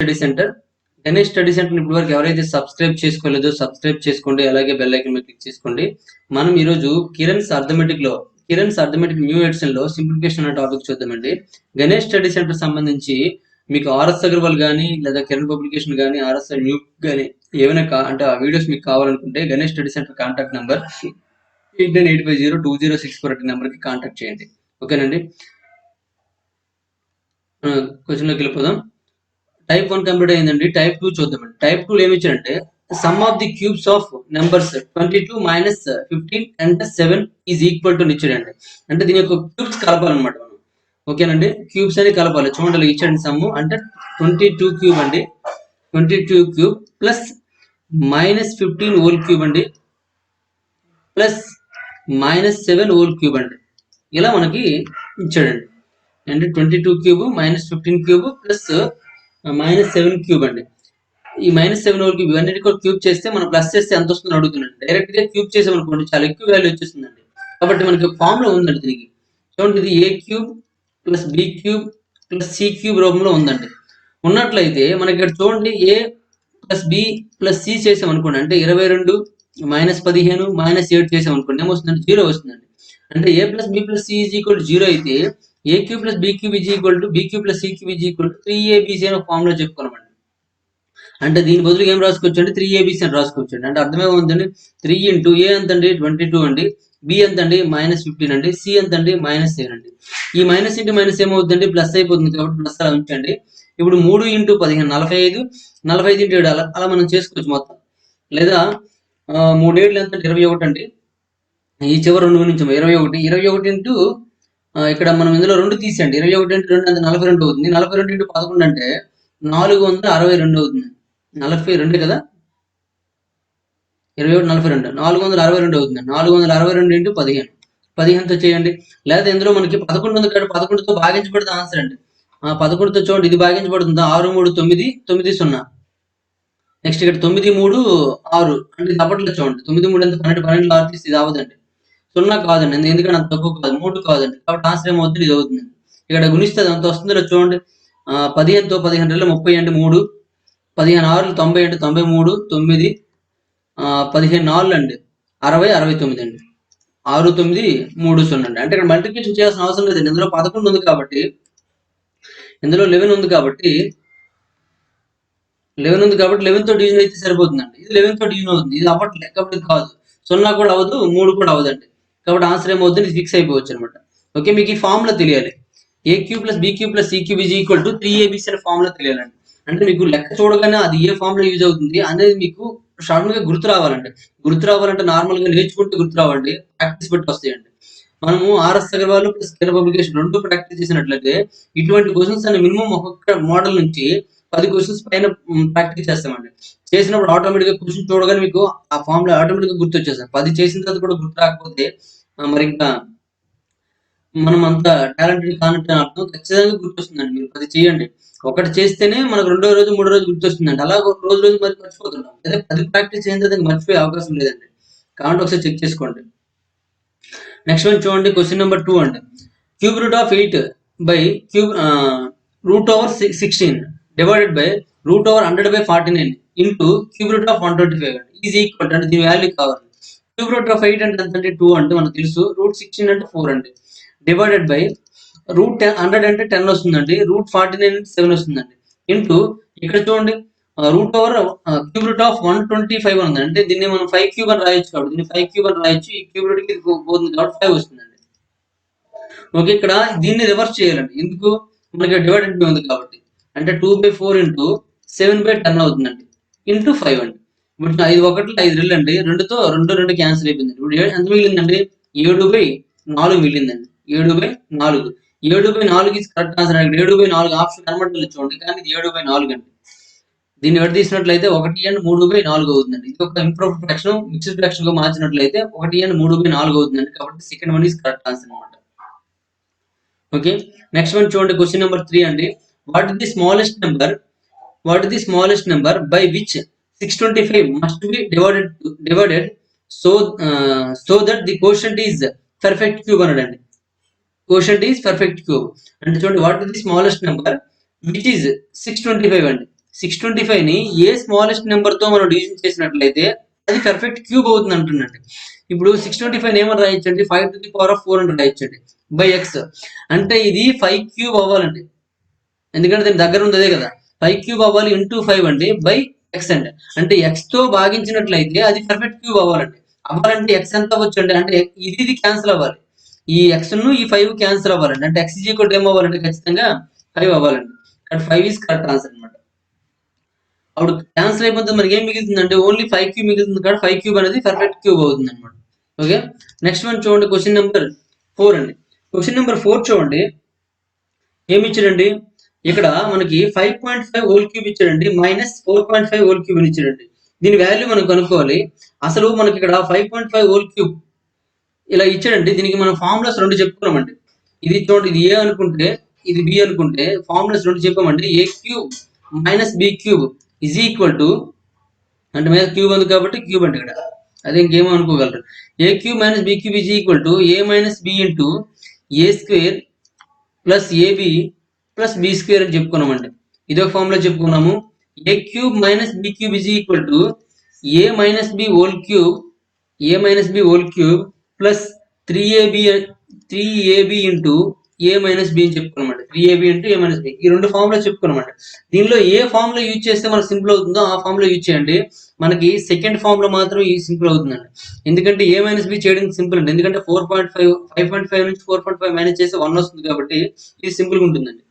Study centre. Ganesh study centre ఇప్పటివరకు ఎవరైతే subscribe చేసుకోలేదో subscribe చేసుకోండి, అలాగే బెల్ ఐకన్ మీద క్లిక్ చేసుకోండి. మనం ఈరోజు కిరణ్స్ అర్థమెటిక్ న్యూ ఎడిషన్ లో సింప్లిఫికేషన్ అనే టాపిక్ చూద్దామండి. గణేష్ స్టడీ సెంటర్ సంబంధించి మీకు ఆర్ఎస్ అగర్వాల్ కానీ లేదా కిరణ్ పబ్లికేషన్ కానీ ఆర్ఎస్ఐ న్యూ కానీ ఏమైనా అంటే ఆ వీడియోస్ మీకు కావాలనుకుంటే Ganesh study centre contact number 8985020648 నెంబర్కి కాంటాక్ట్ చేయండి. ఓకేనండి. క్వశ్చన్లోకి వెళ్ళిపోదాం. టైప్ 1 కంప్లీట్ అయిందండి. టైప్ 2 చూద్దామండి. టైప్ 2 ఏమి ఇచ్చారంటే some of the cubes of numbers 22 minus 15 and 7 is equal to ఇచ్చాడండి. అంటే దీని యొక్క క్యూబ్స్ కలపాలన్నమాట మనం. ఓకేనండి, క్యూబ్స్ అని కలపాలి. చూడండి ఇచ్చాడండి సమ్ అంటే 22 క్యూబ్ అండి, 22 cube plus minus 15 whole cube అండి ప్లస్ మైనస్ 7 హోల్ క్యూబ్ అండి. ఇలా మనకి ఇచ్చాడండి. అంటే 22 cube minus 15 cube plus minus 7 cube అండి. ఈ మైనస్ 7 హోల్ క్యూబ్ ఇవన్నీ కూడా క్యూబ్ చేస్తే మనం ప్లస్ చేస్తే ఎంత వస్తుందో అడుగుతున్నాడు. డైరెక్ట్ గా క్యూబ్ చేసామనుకోండి చాలా ఎక్కువ వాల్యూ వచ్చేస్తుందండి. కాబట్టి మనకి ఫార్ములా ఉందండి దీనికి. చూడండి, ఇది a cube plus b cube plus c cube రూపంలో ఉందండి. ఉన్నట్లయితే మనకి ఇక్కడ చూడండి a plus b plus c చేసామనుకోండి, అంటే 22 మైనస్ 15 మైనస్ 7 చేసామనుకోండి ఏమొస్తుందండి, 0 వస్తుందండి. అంటే a plus b plus c is equal to 0 అయితే a cube plus b cube is equal to b cube plus c cube is equal to 3abc అనే formula చెప్పుకోనమండి. అంటే దీని బదులు ఏం రాసుకోవచ్చు అంటే 3abc అని రాసుకోవచ్చు అండి. అంటే అర్థమేముందండి, 3 ఇంటూ ఏ ఎంతండి 22 అండి, బి ఎంతండి మైనస్ 15 అండి, సి ఎంతండి మైనస్ 7 అండి. ఈ మైనస్ ఇంటూ మైనస్ ఏమవుతుందండి, ప్లస్ అయిపోతుంది కాబట్టి ప్లస్ అలా ఉంచండి. ఇప్పుడు 3 ఇంటూ 15 45, 45 ఇంటూ 7 అలా మనం చేసుకోవచ్చు మొత్తం. లేదా 3 ఏళ్ళు ఎంత 21 అండి, ఈ చివరి 2 నుంచి 21 ఇంటూ ఇక్కడ మనం ఇందులో 2 తీసేయండి. 21 ఇంటూ 2 అంటే 42 అవుతుంది. 42 ఇంటూ 11 అంటే 462 అవుతుంది. 42 కదా, 21 42 462 అవుతుంది. 462 ఇంటూ 15 15తో చేయండి. లేదా ఇందులో మనకి 11 ఉంది కాబట్టి 11తో భాగించబడితే ఆన్సర్ అండి. 11తో చూడండి, ఇది భాగించబడుతుందా, 6 3 9 9 0. నెక్స్ట్ ఇక్కడ 9 3 6 అంటే దప్పట్లో చూడండి, 9 3 ఎంత 12 12 6 తీసి ఇది అవ్వదండి, 0 కాదండి, ఎందుకంటే అంత తక్కువ కాదు, 3 కాదండి. కాబట్టి ఆన్సర్ ఏమవుతుంది, ఇది అవుతుంది. ఇక్కడ గుణిస్తే అంత వస్తుందో చూడండి. 15తో 15 30 అంటే 3, 15 6 90 అంటే 93, 9 15 4 అండి 60 69 అండి, 6 9 3 0 అండి. అంటే ఇక్కడ మల్టిప్లికేషన్ చేయాల్సిన అవసరం లేదండి. ఇందులో 11 ఉంది కాబట్టి, ఇందులో 11 ఉంది కాబట్టి 11తో డివిజన్ అయితే సరిపోతుందండి. ఇది 11తో డివిజన్ అవుతుంది, ఇది అవ్వట్లేదు కాబట్టి కాదు, 0 కూడా అవ్వదు, 3 కూడా అవ్వదండి. కాబట్టి ఆన్సర్ ఏమవుతుంది, ఫిక్స్ అయిపోవచ్చు అనమాట. ఓకే, మీకు ఈ ఫార్ములా తెలియాలి. A cube plus b cube plus c cube is equal to 3abc అనే ఫార్ములా తెలియాలండి. అంటే మీకు లెక్క చూడగానే అది ఏ ఫార్ములా యూజ్ అవుతుంది అనేది మీకు సడన్ గా గుర్తు రావాలంటే నార్మల్ గా నేర్చుకుంటే గుర్తు రావండి, ప్రాక్టీస్ బట్టి వస్తాయండి. మనము RS Agarwal plus Kiran publication 2 practice చేసినట్లయితే ఇటువంటి క్వశ్చన్స్ అనే మినిమం ఒక్కొక్క మోడల్ నుంచి 10 క్వశ్చన్స్ పైన ప్రాక్టీస్ చేస్తామండి. చేసినప్పుడు ఆటోమేటిక్ గా క్వశ్చన్ చూడగానే మీకు ఆ ఫార్ములా ఆటోమేటిక్ గా గుర్తు వచ్చేస్తాం. 10 చేసిన తర్వాత కూడా గుర్తు రాకపోతే మరి ఇంకా మనం అంత టాలెంటెడ్ కానట్టు అర్థం. ఖచ్చితంగా గుర్తొస్తుందండి. మీరు 10 చేయండి. ఒకటి చేస్తేనే మనకు రెండో రోజు మూడో రోజు గుర్తొస్తుందండి. అలా రోజు మరి మర్చిపోతుంటాం. అదే 10 ప్రాక్టీస్ చేసిన తర్వాత మర్చిపోయే అవకాశం లేదండి. కాబట్టి ఒకసారి చెక్ చేసుకోండి. నెక్స్ట్ వన్ చూడండి, క్వశ్చన్ నెంబర్ 2 అండి. Cube root of 8 by cube root over 16 divided by root over 100/49 into cube root of 125 అండి ఈజ్ ఈక్వల్ అంటే దీని వాల్యూ కావాలి. క్యూబ్ రూట్ ఆఫ్ 8 అంటే ఎంత, 2 అంటే మనకు తెలుసు, రూట్ 16 అంటే 4 అండి, డివైడెడ్ బై రూట్ 100 అంటే 10 వస్తుందండి, రూట్ 49 అంటే 7 వస్తుందండి, ఇంటూ ఇక్కడ చూడండి root over cube root of 125 ఉంది. అంటే దీన్ని మనం 5 క్యూబ్ అని రాయొచ్చు, కాబట్టి దీన్ని 5 క్యూబ్ అని రాయొచ్చు. ఈ క్యూబ్ రూట్ కి పోతుంది కాబట్టి 5 వస్తుందండి. ఓకే, ఇక్కడ దీన్ని రివర్స్ చేయాలండి. ఎందుకు, మనకి డివైడెడ్ బై ఉంది కాబట్టి. అంటే 2/4 ఇంటూ 7/10 అవుతుందండి, ఇంటూ 5 అండి. ఇప్పుడు 5 1 5 2 అండి, 2తో 2 క్యాన్సిల్ అయిపోయింది. ఇప్పుడు ఎంత మిగిలిందండి, 7/4 మిగిలిందండి. 7/4 7/4 ఇస్ కరెక్ట్ ఆన్సర్ అండి. 7/4 ఆప్షన్ కనబడలేదు చూడండి, కానీ ఇది 7/4 అండి. దీన్ని విడ తీసినట్లయితే 1 and 3/4 అవుతుందండి. ఇది ఒక ఇంప్రూవ్డ్ ఫ్రాక్షన్, మిక్స్డ్ ఫ్రాక్షన్ గా మార్చినట్లయితే 1 and 3/4 అవుతుందండి. కాబట్టి second one is correct answer అనమాట. ఓకే, నెక్స్ట్ వన్ చూడండి, క్వశ్చన్ నెంబర్ 3 అండి. What is the smallest number by which 625 must be divided so that the quotient is perfect cube అన్నాడండి. Quotient is perfect cube అంటే చూడండి, what is the smallest number which is 625 అండి. 625 ని ఏ smallest number తో మనం division చేసినట్లయితే అది perfect cube అవుతుంది అంటున్నాండి. ఇప్పుడు 625 ఏమని రాయొచ్చండి, 5⁴ అని రాయొచ్చండి బై ఎక్స్. అంటే ఇది 5 క్యూబ్ అవ్వాలండి, ఎందుకంటే దీని దగ్గర ఉంది అదే కదా. 5 క్యూబ్ అవ్వాలి ఇంటూ 5 అండి బై ఎక్స్ అండి. అంటే ఎక్స్ తో భాగించినట్లయితే అది పర్ఫెక్ట్ క్యూబ్ అవ్వాలండి. అవ్వాలంటే ఎక్స్ ఎంత అవ్వచ్చు అండి, అంటే ఇది క్యాన్సిల్ అవ్వాలి, ఈ ఎక్స్ ను ఈ 5 క్యాన్సిల్ అవ్వాలండి. అంటే ఎక్స్ ఈక్వల్ ఏం అవ్వాలంటే ఖచ్చితంగా 5 అవ్వాలండి. అంటే 5 ఈజ్ కరెక్ట్ ఆన్సర్ అనమాట. అప్పుడు క్యాన్సిల్ అయిపోతే మనకి ఏం మిగులుతుందంటే ఓన్లీ 5 క్యూబ్ మిగులుతుంది కాబట్టి 5 క్యూబ్ అనేది పర్ఫెక్ట్ క్యూబ్ అవుతుంది అనమాట. ఓకే, నెక్స్ట్ వన్ చూడండి, క్వశ్చన్ నెంబర్ 4 అండి. క్వశ్చన్ నెంబర్ 4 చూడండి, ఏమి ఇచ్చాడండి, ఇక్కడ మనకి 5.5 హోల్ క్యూబ్ ఇచ్చాడండి, మైనస్ 4.5 హోల్ క్యూబ్ అని ఇచ్చాడండి. దీని వాల్యూ మనం కనుక్కోవాలి. అసలు మనకి ఇక్కడ 5.5 హోల్ క్యూబ్ ఇలా ఇచ్చాడండి. దీనికి మనం ఫార్ములాస్ రెండు చెప్పుకున్నామండి. ఇది చూడండి, ఇది ఏ అనుకుంటే ఇది బి అనుకుంటే ఫార్ములాస్ రెండు చెప్పామండి. A cube minus b cube is equal to, అంటే మీద క్యూబ్ ఉంది కాబట్టి క్యూబ్ అంటే ఇక్కడ అదే ఇంకేమో అనుకోగలరు. A cube minus b cube is equal to a minus b into a square plus a b plus b square అని చెప్పుకున్నామండి. ఇదొక ఫార్ములా చెప్పుకున్నాము. A cube minus b cube is equal to a minus b whole cube ప్లస్ 3ab into a minus b అని చెప్పుకున్నామండి. 3ab into a minus b, ఈ రెండు formula చెప్పుకున్నామండి. దీనిలో ఏ ఫార్ములా యూజ్ చేస్తే మనకు సింపుల్ అవుతుందో ఆ ఫార్ములా యూజ్ చేయండి. మనకి సెకండ్ ఫార్ములా మాత్రం ఈ సింపుల్ అవుతుందండి, ఎందుకంటే ఏ మైనస్ బి చేయడం సింపుల్ అండి. ఎందుకంటే 5.5 నుంచి 4.5 మైనస్ చేస్తే 1 వస్తుంది కాబట్టి ఇది సింపుల్ గా ఉంటుందండి.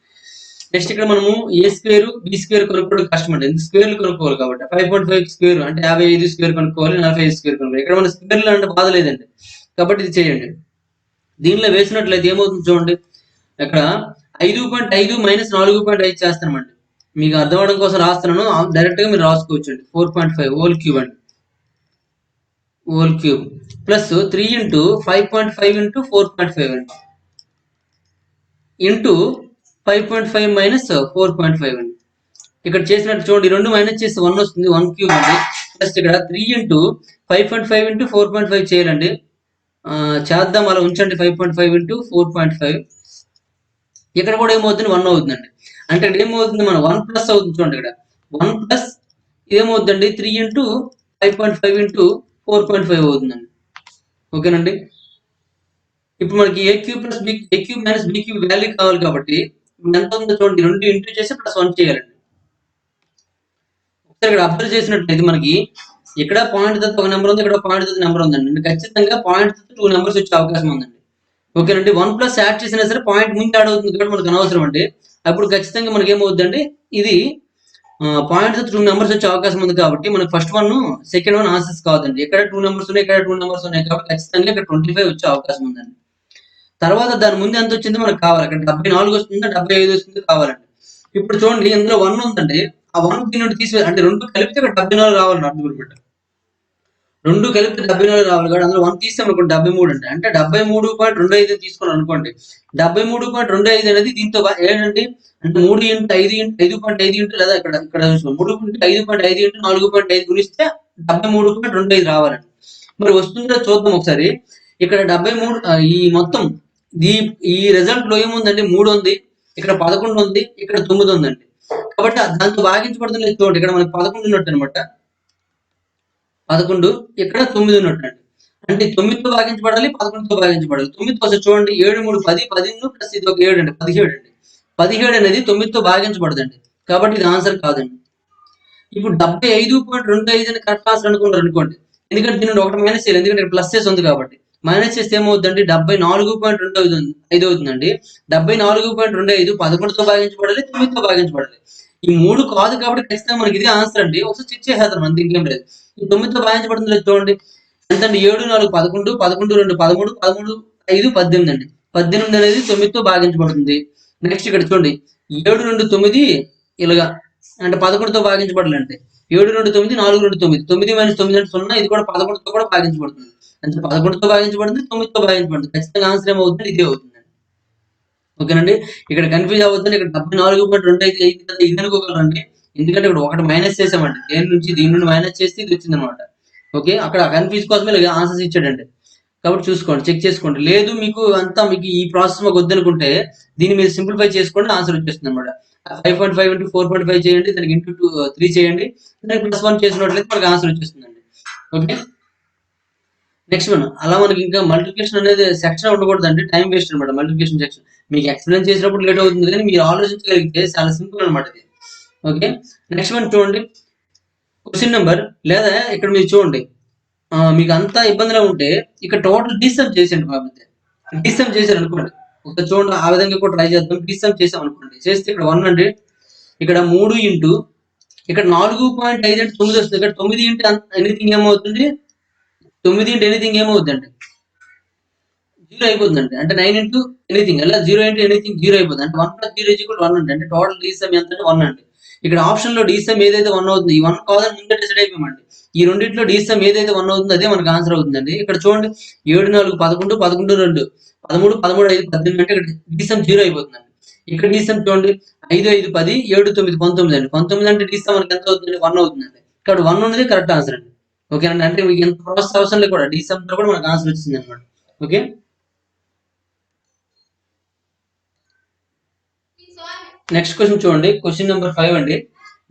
నెక్స్ట్ ఇక్కడ మనము ఏ స్క్వేర్ బి స్క్వేర్ కనుక్కోవడం కష్టం అండి, ఎందుకు స్క్వేర్లు కనుక్కోవాలి కాబట్టి 5.5 స్క్వేర్ అంటే 55 స్క్వేర్ కనుక్కోవాలి, 45 స్క్వేర్ కనుక్కోవాలి. ఇక్కడ మన స్క్వేర్లు అంటే బాధ లేదండి కాబట్టి ఇది చేయండి. దీనిలో వేసినట్లయితే ఏమవుతుంది చూడండి, ఇక్కడ 5.5 మైనస్ 4.5 చేస్తామండి. మీకు అర్థం అవడం కోసం రాస్తున్నాను, డైరెక్ట్ గా మీరు రాసుకోవచ్చు అండి. 4.5 హోల్ క్యూబ్ అండి, whole cube plus 3 into 5.5 into 4.5 అండి ఇంటూ 5.5 మైనస్ 4.5 అండి. ఇక్కడ చేసినట్టు చూడండి, రెండు మైనస్ చేస్తే 1 వస్తుంది, 1 క్యూబ్ అండి. ప్లస్ ఇక్కడ 3 ఇంటూ 5.5 ఇంటూ 4.5 చేయాలండి. చేద్దాం, అలా ఉంచండి. 5.5 ఇంటూ 4.5 ఇక్కడ కూడా ఏమవుతుంది, 1 అవుతుందండి. అంటే ఇక్కడ ఏమవుతుంది, మన 1 ప్లస్ అవుతుంది చూడండి, ఇక్కడ 1 ప్లస్ ఇదేమవుతుందండి 3 ఇంటూ 5.5 ఇంటూ 4.5 అవుతుందండి. ఓకేనండి. ఇప్పుడు మనకి a cube plus b, a cube minus b cube value కావాలి కాబట్టి ఎంత ఉందో చూడండి, 2 ఇంటూ చేసి ప్లస్ 1 చేయాలండి. ఒకసారి ఇక్కడ అబ్జర్వ్ చేసినట్లయితే మనకి ఇక్కడ పాయింట్ తర్వాత ఒక నెంబర్ ఉంది, ఇక్కడ పాయింట్ తర్వాత నెంబర్ ఉందండి. ఖచ్చితంగా పాయింట్ తర్వాత 2 నెంబర్స్ వచ్చే అవకాశం ఉందండి. ఓకేనండి. 1 ప్లస్ యాడ్ చేసినా సరే పాయింట్ ముందు యాడ్ అవుతుంది కాబట్టి మనకు అనవసరం అండి. అప్పుడు ఖచ్చితంగా మనకి ఏమవుతుందండి, ఇది పాయింట్ 2 నెంబర్స్ వచ్చే అవకాశం ఉంది కాబట్టి మనకి first one second one answers కాదండి. ఎక్కడ 2 నెంబర్స్ ఉన్నాయి, ఇక్కడ 2 నెంబర్స్ ఉన్నాయి కాబట్టి ఖచ్చితంగా ఇక్కడ 25 వచ్చే అవకాశం ఉందండి. తర్వాత దాని ముందు ఎంత వచ్చిందో మనకు కావాలి, అక్కడ 74 వస్తుందా 75 వస్తుందో కావాలండి. ఇప్పుడు చూడండి, ఇందులో 1 ఉందండి, ఆ 1 దీని తీసి అంటే 2 కలిపితే ఇక్కడ 74 రావాలని అర్థం అనమాట. 2 కలిపితే 74 రావాలి కాబట్టి అందులో 1 తీసాం అనుకోండి 73 అండి. అంటే 73.25 తీసుకున్నాం అనుకోండి, 73.25 అనేది దీంతో ఏంటండి అంటే 3 ఇంటూ 5 ఇంటూ 5.5 ఇంటూ లేదా ఇక్కడ ఇక్కడ 3 ఇంటూ 5.5 ఇంటూ 4.5 గుణిస్తే 73.25 రావాలండి. మరి వస్తుందో చూద్దాం ఒకసారి. ఇక్కడ 73 ఈ మొత్తం ఈ రిజల్ట్ లో ఏముందండి, 3 ఉంది, ఇక్కడ 11 ఉంది, ఇక్కడ 9 ఉందండి. కాబట్టి దాంతో భాగించబడుతుంది చూడండి, ఇక్కడ మనకి 11 ఉన్నట్టు అనమాట, 11 ఇక్కడ 9 ఉన్నట్టు అండి. అంటే 9తో భాగించబడాలి, 11తో భాగించబడాలి. 9 వస్తే చూడండి 7 3 10, 10 ప్లస్ ఇది ఒక 7 అండి, 17 అండి. 17 అనేది 9తో భాగించబడదండి కాబట్టి ఇది ఆన్సర్ కాదండి. ఇప్పుడు 75.25 అని కరెక్ట్ ఆన్సర్ అనుకున్నారు అనుకోండి, ఎందుకంటే దీన్ని ఒకటి మైనస్ చేయాలి, ఎందుకంటే ప్లస్ చేసి ఉంది కాబట్టి. మైనస్ చేస్తే ఏమవుతుందండి, 74.25 అవుతుందండి. 74.25 11తో భాగించబడాలి, 9తో భాగించబడాలి. ఈ 3 కాదు కాబట్టి ఖచ్చితంగా మనకి ఇది ఆన్సర్ అండి. ఒకసారి చెక్ చేసేద్దాం అంతే, ఇంకేం లేదు. ఈ 9తో భాగించబడుతుంది లేదు చూడండి, ఎంతండి 7 4 11, 11 2 13, 13 5 18 అండి. 18 అనేది 9తో భాగించబడుతుంది. నెక్స్ట్ ఇక్కడ చూడండి 7 2 9 ఇలాగా, అంటే 11తో భాగించబడాలంటే 7 2 9 4 2 9, 9 మైనస్ 9 అంటే 0. ఇది కూడా 11తో కూడా భాగించబడుతుంది, అంటే 11తో భాగించబడుతుంది, 9తో భాగించబడుతుంది. ఖచ్చితంగా ఆన్సర్ ఏమవుతుంది, ఇదే అవుతుంది. ఓకేనండి. ఇక్కడ కన్ఫ్యూజ్ అవుతుంది, ఇక్కడ 74.25 ఇది అనుకోగలరండి, ఎందుకంటే ఇక్కడ ఒకటి మైనస్ చేసామండి, దీని నుండి మైనస్ చేస్తే ఇది వచ్చింది అనమాట. ఓకే, అక్కడ కన్ఫ్యూజ్ కోసమే ఆన్సర్స్ ఇచ్చాడండి. కాబట్టి చూసుకోండి, చెక్ చేసుకోండి. లేదు మీకు ఈ ప్రాసెస్ మాకు వద్దనుకుంటే దీన్ని మీరు సింప్లిఫై చేసుకోండి, ఆన్సర్ వచ్చేస్తుంది అనమాట. 5.5 ఇంటూ 4.5 చేయండి, దానికి ఇంటూ 3 చేయండి, దానికి +1 చేసినట్లయితే మనకి ఆన్సర్ వచ్చేస్తుందండి. Okay, next one. అలా మనకి ఇంకా మల్టిప్లికేషన్ అనేది సెక్షన్ ఉండకూడదండి, టైం వేస్ట్ అనమాట మల్టిప్లికేషన్ సెక్షన్. మీకు ఎక్స్ప్లెయిన్ చేసినప్పుడు లేట్ అవుతుంది, కానీ మీరు ఆలోచించగలిగితే చాలా సింపుల్ అనమాట ఇది. ఓకే, నెక్స్ట్ వన్ చూడండి. క్వశ్చన్ నెంబర్, లేదా ఇక్కడ మీరు చూడండి, మీకు అంతా ఇబ్బందిలో ఉంటే ఇక్కడ టోటల్ డిసమ్ చేసేయండి బాబు. డిసమ్ చేశారు అనుకోండి, ఒక చూడండి, ఆ విధంగా కూడా ట్రై చేద్దాం. డిసమ్ చేసాం అనుకోండి, చేస్తే ఇక్కడ 1 అండి, ఇక్కడ 3 ఇంటూ ఇక్కడ 4.5 అంటే 9 వస్తుంది. ఇక్కడ 9 ఇంటూ ఎనీథింగ్ ఏమవుతుంది, 9 ఇంటూ ఎనీథింగ్ ఏమవుతుందండి, 0 అయిపోతుందండి. అంటే 9 ఇంటూ ఎనీథింగ్, అలా 0 ఇంటూ ఎనీథింగ్ 0 అయిపోతుంది. అంటే 1 + 0 = 1 అండి. అంటే టోటల్ డిసమ్ ఎంత అంటే 1 అండి. ఇక్కడ ఆప్షన్ లో డిసమ్ ఏదైతే 1 అవుతుంది, ఈ 1 కాదని ముందే డిసైడ్ అయిపోయామండి. ఈ రెండింటిలో డిసమ్ ఏదైతే 1 అవుతుందో అదే మనకు ఆన్సర్ అవుతుందండి. ఇక్కడ చూడండి, 7 4 11, 11 2 13, 13 5 18 అంటే ఇక్కడ డిసమ్ 0 అయిపోతుందండి. ఇక్కడ డిసమ్ చూడండి, 5 5 10, 7 9 19 అండి. 19 అంటే డిసమ్ మనకి ఎంత అవుతుంది, 1 అవుతుందండి. ఇక్కడ 1 ఉన్నది కరెక్ట్ ఆన్సర్ అండి. ఓకేనండి, అంటే మీకు ఎంత ప్రాసెస్ అవసరం లేదు, కూడా డిసమ్ తో కూడా మనకు ఆన్సర్ వచ్చింది అనమాట. ఓకే, నెక్స్ట్ క్వశ్చన్ చూడండి. క్వశ్చన్ నెంబర్ 5 అండి.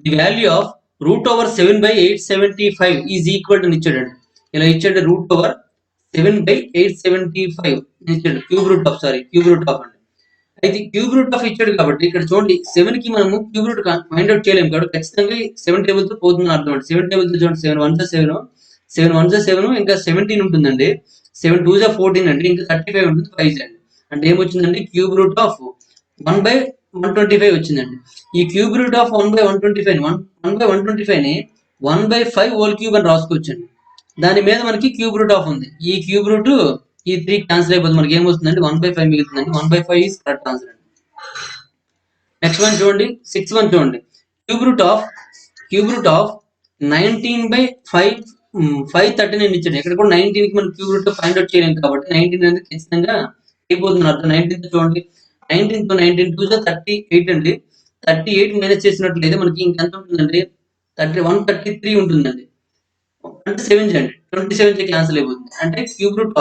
The value of √7/875 is equal to ఇచ్చాడండి. ఇలా ఇచ్చాడు, √7/875 ఇచ్చాడు. క్యూబ్ రూట్ ఆఫ్ అండి. అయితే క్యూబ్ రూట్ ఆఫ్ ఇచ్చాడు కాబట్టి ఇక్కడ చూడండి, 7 కి మనము క్యూబ్ రూట్ ఫైండ్ అవుట్ చేయలేము కాబట్టి ఖచ్చితంగా 7 టేబుల్ తో పోతుంది అర్థం అండి. 7 టేబుల్ తో చూడండి, 7 1 7, 7 1 7, ఇంకా 17 ఉంటుందండి, 7 2 14 అండి, ఇంకా 35 ఉంటుంది, 5 అండి. అంటే ఏమొచ్చిందండి, క్యూబ్ రూట్ ఆఫ్ 1/125 వచ్చిందండి. ఈ క్యూబ్ రూట్ ఆఫ్ 1/125 ని 1/5 హోల్ క్యూబ్ అని రాసుకోవచ్చండి. దాని మీద మనకి క్యూబ్ రూట్ ఆఫ్ ఉంది. ఈ క్యూబ్ రూట్ ఈ 3 క్యాన్సిల్ అయిపోతుంది, మనకి ఏమొస్తుందండి, 1/5 మిగులుతుందండి. 1/5 ఈస్ కరెక్ట్ ఆన్సర్ అండి. నెక్స్ట్ వన్ చూడండి, 6 వన్ చూడండి. క్యూబ్ రూట్ ఆఫ్ 19/539 ఇచ్చాడు. ఇక్కడ కూడా 19 కి మనం క్యూబ్ రూట్ ఫైండ్ అవుట్ చేయలేము కాబట్టి 19 అనేది ఖచ్చితంగా అయిపోతుంది అర్థం. 19 చూడండి, 19 తో 19 2 38 అండి. 38 మైనస్ చేసినట్లయితే మనకి ఇంకెంత ఉంటుందండి, 133 ఉంటుందండి. అంటే 7 చేయండి, 27 క్యాన్సిల్ అయిపోతుంది. అంటే క్యూబ్ రూట్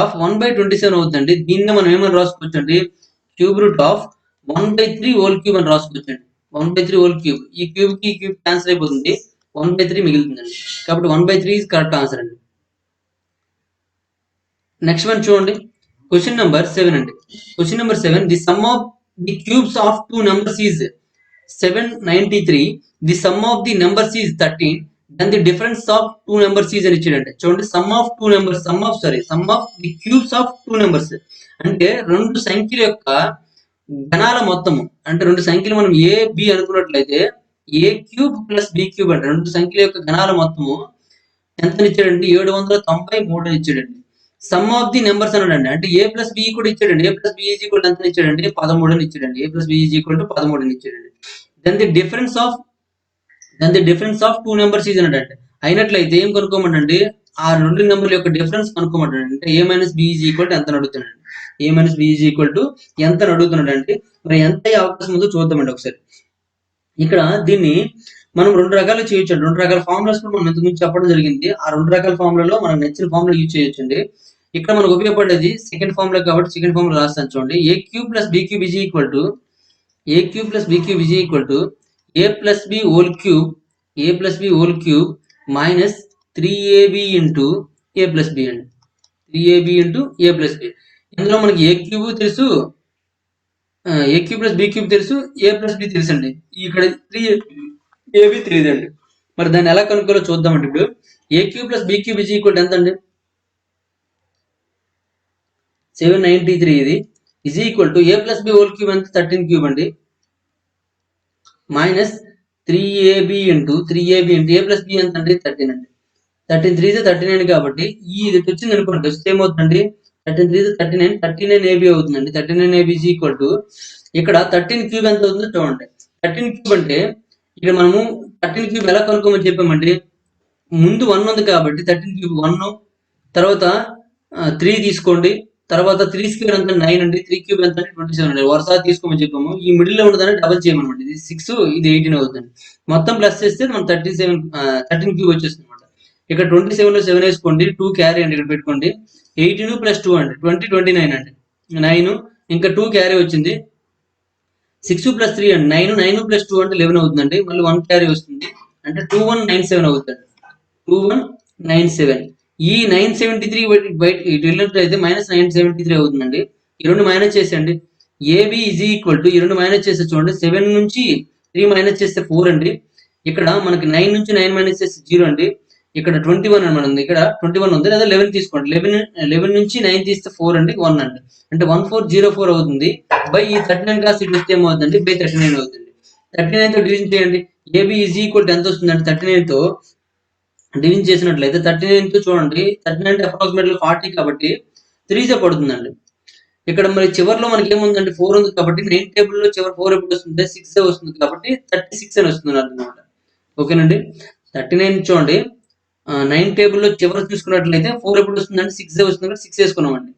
ఆఫ్ 1/27 అవుతుందండి. దీన్ని మనం ఏమని రాసుకోవచ్చు అండి, cube root of 1/3 whole cube అని రాసుకోవచ్చండి. 1/3 హోల్ క్యూబ్, ఈ క్యూబ్ కి క్యూబ్ క్యాన్సిల్ అయిపోతుంది, 1/3 మిగులుతుందండి. కాబట్టి 1/3 ఈజ్ కరెక్ట్ ఆన్సర్ అండి. నెక్స్ట్ వన్ చూడండి, క్వశ్చన్ నెంబర్ 7 అండి. Question number 7, the sum of the cubes of 2 numbers is 793, the sum of the numbers is 13, then the difference of 2 numbers is అని ఇచ్చాడంటే. చూడండి, sum of the cubes of 2 numbers అంటే రెండు సంఖ్యల యొక్క ఘనాల మొత్తము. అంటే రెండు సంఖ్యలు మనం ఏ బి అనుకున్నట్లయితే ఏ క్యూబ్ ప్లస్ బి క్యూబ్ అంటే రెండు సంఖ్యల యొక్క ఘనాల మొత్తము ఎంత ఇచ్చాడండి, 793 ఇచ్చాడండి. సమ్ ఆఫ్ ది నెంబర్స్ అన్నాడండి, అంటే ఏ ప్లస్ బి కూడా ఇచ్చాడండి. A plus b is equal ఎంత ఇచ్చాడండి, 13 అని ఇచ్చాడండి. A plus b is equal to 13 అని ఇచ్చాడండి. Then the difference of 2 numbers is అన్నాడండి. అయినట్లయితే ఏం కనుక్కోమంటండి, ఆ రెండు నెంబర్ల యొక్క డిఫరెన్స్ కనుక్కోమంటాడు. అంటే a minus B is equal to ఎంత అడుగుతున్నాడు, a minus B is equal to ఎంత అడుగుతున్నాడు అంటే మరి ఎంత అయ్యే అవకాశం ఉందో చూద్దామండి ఒకసారి. ఇక్కడ దీన్ని మనం రెండు రకాలు చేయొచ్చు, రెండు రకాల ఫార్ములాస్ కూడా మనం ఇంతకుముందు చెప్పడం జరిగింది. ఆ రెండు రకాల ఫార్ములలో మనం నచ్చిన ఫార్ములా యూజ్ చేయొచ్చండి. ఇక్కడ మనకు ఉపయోగపడేది సెకండ్ ఫార్ములా కాబట్టి సెకండ్ ఫార్ములా రాస్తాను చూడండి. A cube plus b cube is equal to a plus b whole cube minus 3ab into a plus b అండి. 3ab into a plus B. ఇందులో మనకి ఏ క్యూబ్ తెలుసు, ఏ క్యూబ్ ప్లస్ బి క్యూబ్ తెలుసు, ఏ plus B తెలుసు అండి. ఇక్కడ 3ab తెలియదండి. మరి దాన్ని ఎలా కనుక్కోవాలో చూద్దామండి. ఇప్పుడు a cube plus b cube is equal ఎంత అండి, 793 ఇది is equal to a plus b whole cube ఎంత 13 క్యూబ్ అండి, minus 3ab into a plus b ఎంత అండి 13 అండి. 13 3 39 కాబట్టి ఇది వచ్చింది అనుకోండి, వస్తే ఏమవుతుందండి, 13 3 39, 39ab అవుతుందండి. 39ab ఈజ్ ఈక్వల్ టు ఇక్కడ 13 క్యూబ్ ఎంత అవుతుందో చూడండి. 13 క్యూబ్ అంటే ఇక్కడ మనము 13 క్యూబ్ ఎలా కనుక్కోమని చెప్పామండి, ముందు 1 ఉంది కాబట్టి 13 క్యూబ్ 1, తర్వాత 3 తీసుకోండి, తర్వాత 3 స్క్వేర్ ఎంత 9 అండి, 3 క్యూబ్ ఎంత 27 అండి. వరుస తీసుకోమని చెప్పాము. ఈ మిడిల్ లో ఉన్నదాన్ని డబల్ చేయమన్నమాట. ఇది 6, ఇది 18 అవుతుంది. మొత్తం ప్లస్ చేస్తే మనం 13 క్యూబ్ వచ్చేస్తుంది అనమాట. ఇక్కడ 27 లో 7 వేసుకోండి, 2 క్యారీ అండి, ఇక్కడ పెట్టుకోండి. 18 + 2 అండి 29 అండి, 9 ఇంకా 2 క్యారీ వచ్చింది, 6 ప్లస్ 3 అండి 9, 9 ప్లస్ 2 అంటే 11 అవుతుందండి. మళ్ళీ 1 క్యారీ వస్తుంది అంటే 2197 అవుతుంది. 2197. ఈ 973 బయట ఇటు వెళ్ళినట్లయితే -973 అవుతుందండి. ఈ రెండు మైనస్ చేసేయండి. ఏబి ఈజ్ ఈక్వల్ టు ఈ రెండు మైనస్ చేస్తే చూడండి 7 నుంచి 3 మైనస్ చేస్తే 4 అండి. ఇక్కడ మనకి 9 నుంచి 9 మైనస్ చేస్తే 0 అండి. ఇక్కడ 21 అని ఉంది, ఇక్కడ 21 ఉంది, లేదా 11 తీసుకోండి. 11 నుంచి 9 తీస్తే 4 అండి, 1 అండి. అంటే 1404 అవుతుంది. బై ఈ 39 కాస్ట్ ఇటు వస్తే ఏమవుతుందండి, బై 39 అవుతుంది. 39 తో డివిజన్ చేయండి. ఏబి ఈజ్ ఈక్వల్ టు ఎంత వస్తుందండి, 39 తో డివిజన్ చేసినట్లయితే 39 తో చూడండి, 39 అంటే అప్రాక్సిమేట్లీ 40 కాబట్టి 3 పడుతుందండి. ఇక్కడ మరి చివరిలో మనకి ఏముందండి, 4 ఉంది కాబట్టి 9 టేబుల్ లో చివరి 4 ఎప్పుడు వస్తుంది, 6 వస్తుంది కాబట్టి 36 అని వస్తుంది అన్నమాట. ఓకేనండి. 39 చూడండి 9 టేబుల్ లో చివరి చూసుకున్నట్లయితే 4 ఎప్పుడు వస్తుందండి, 6 వస్తుంది కాబట్టి 6 వేసుకున్నామండి.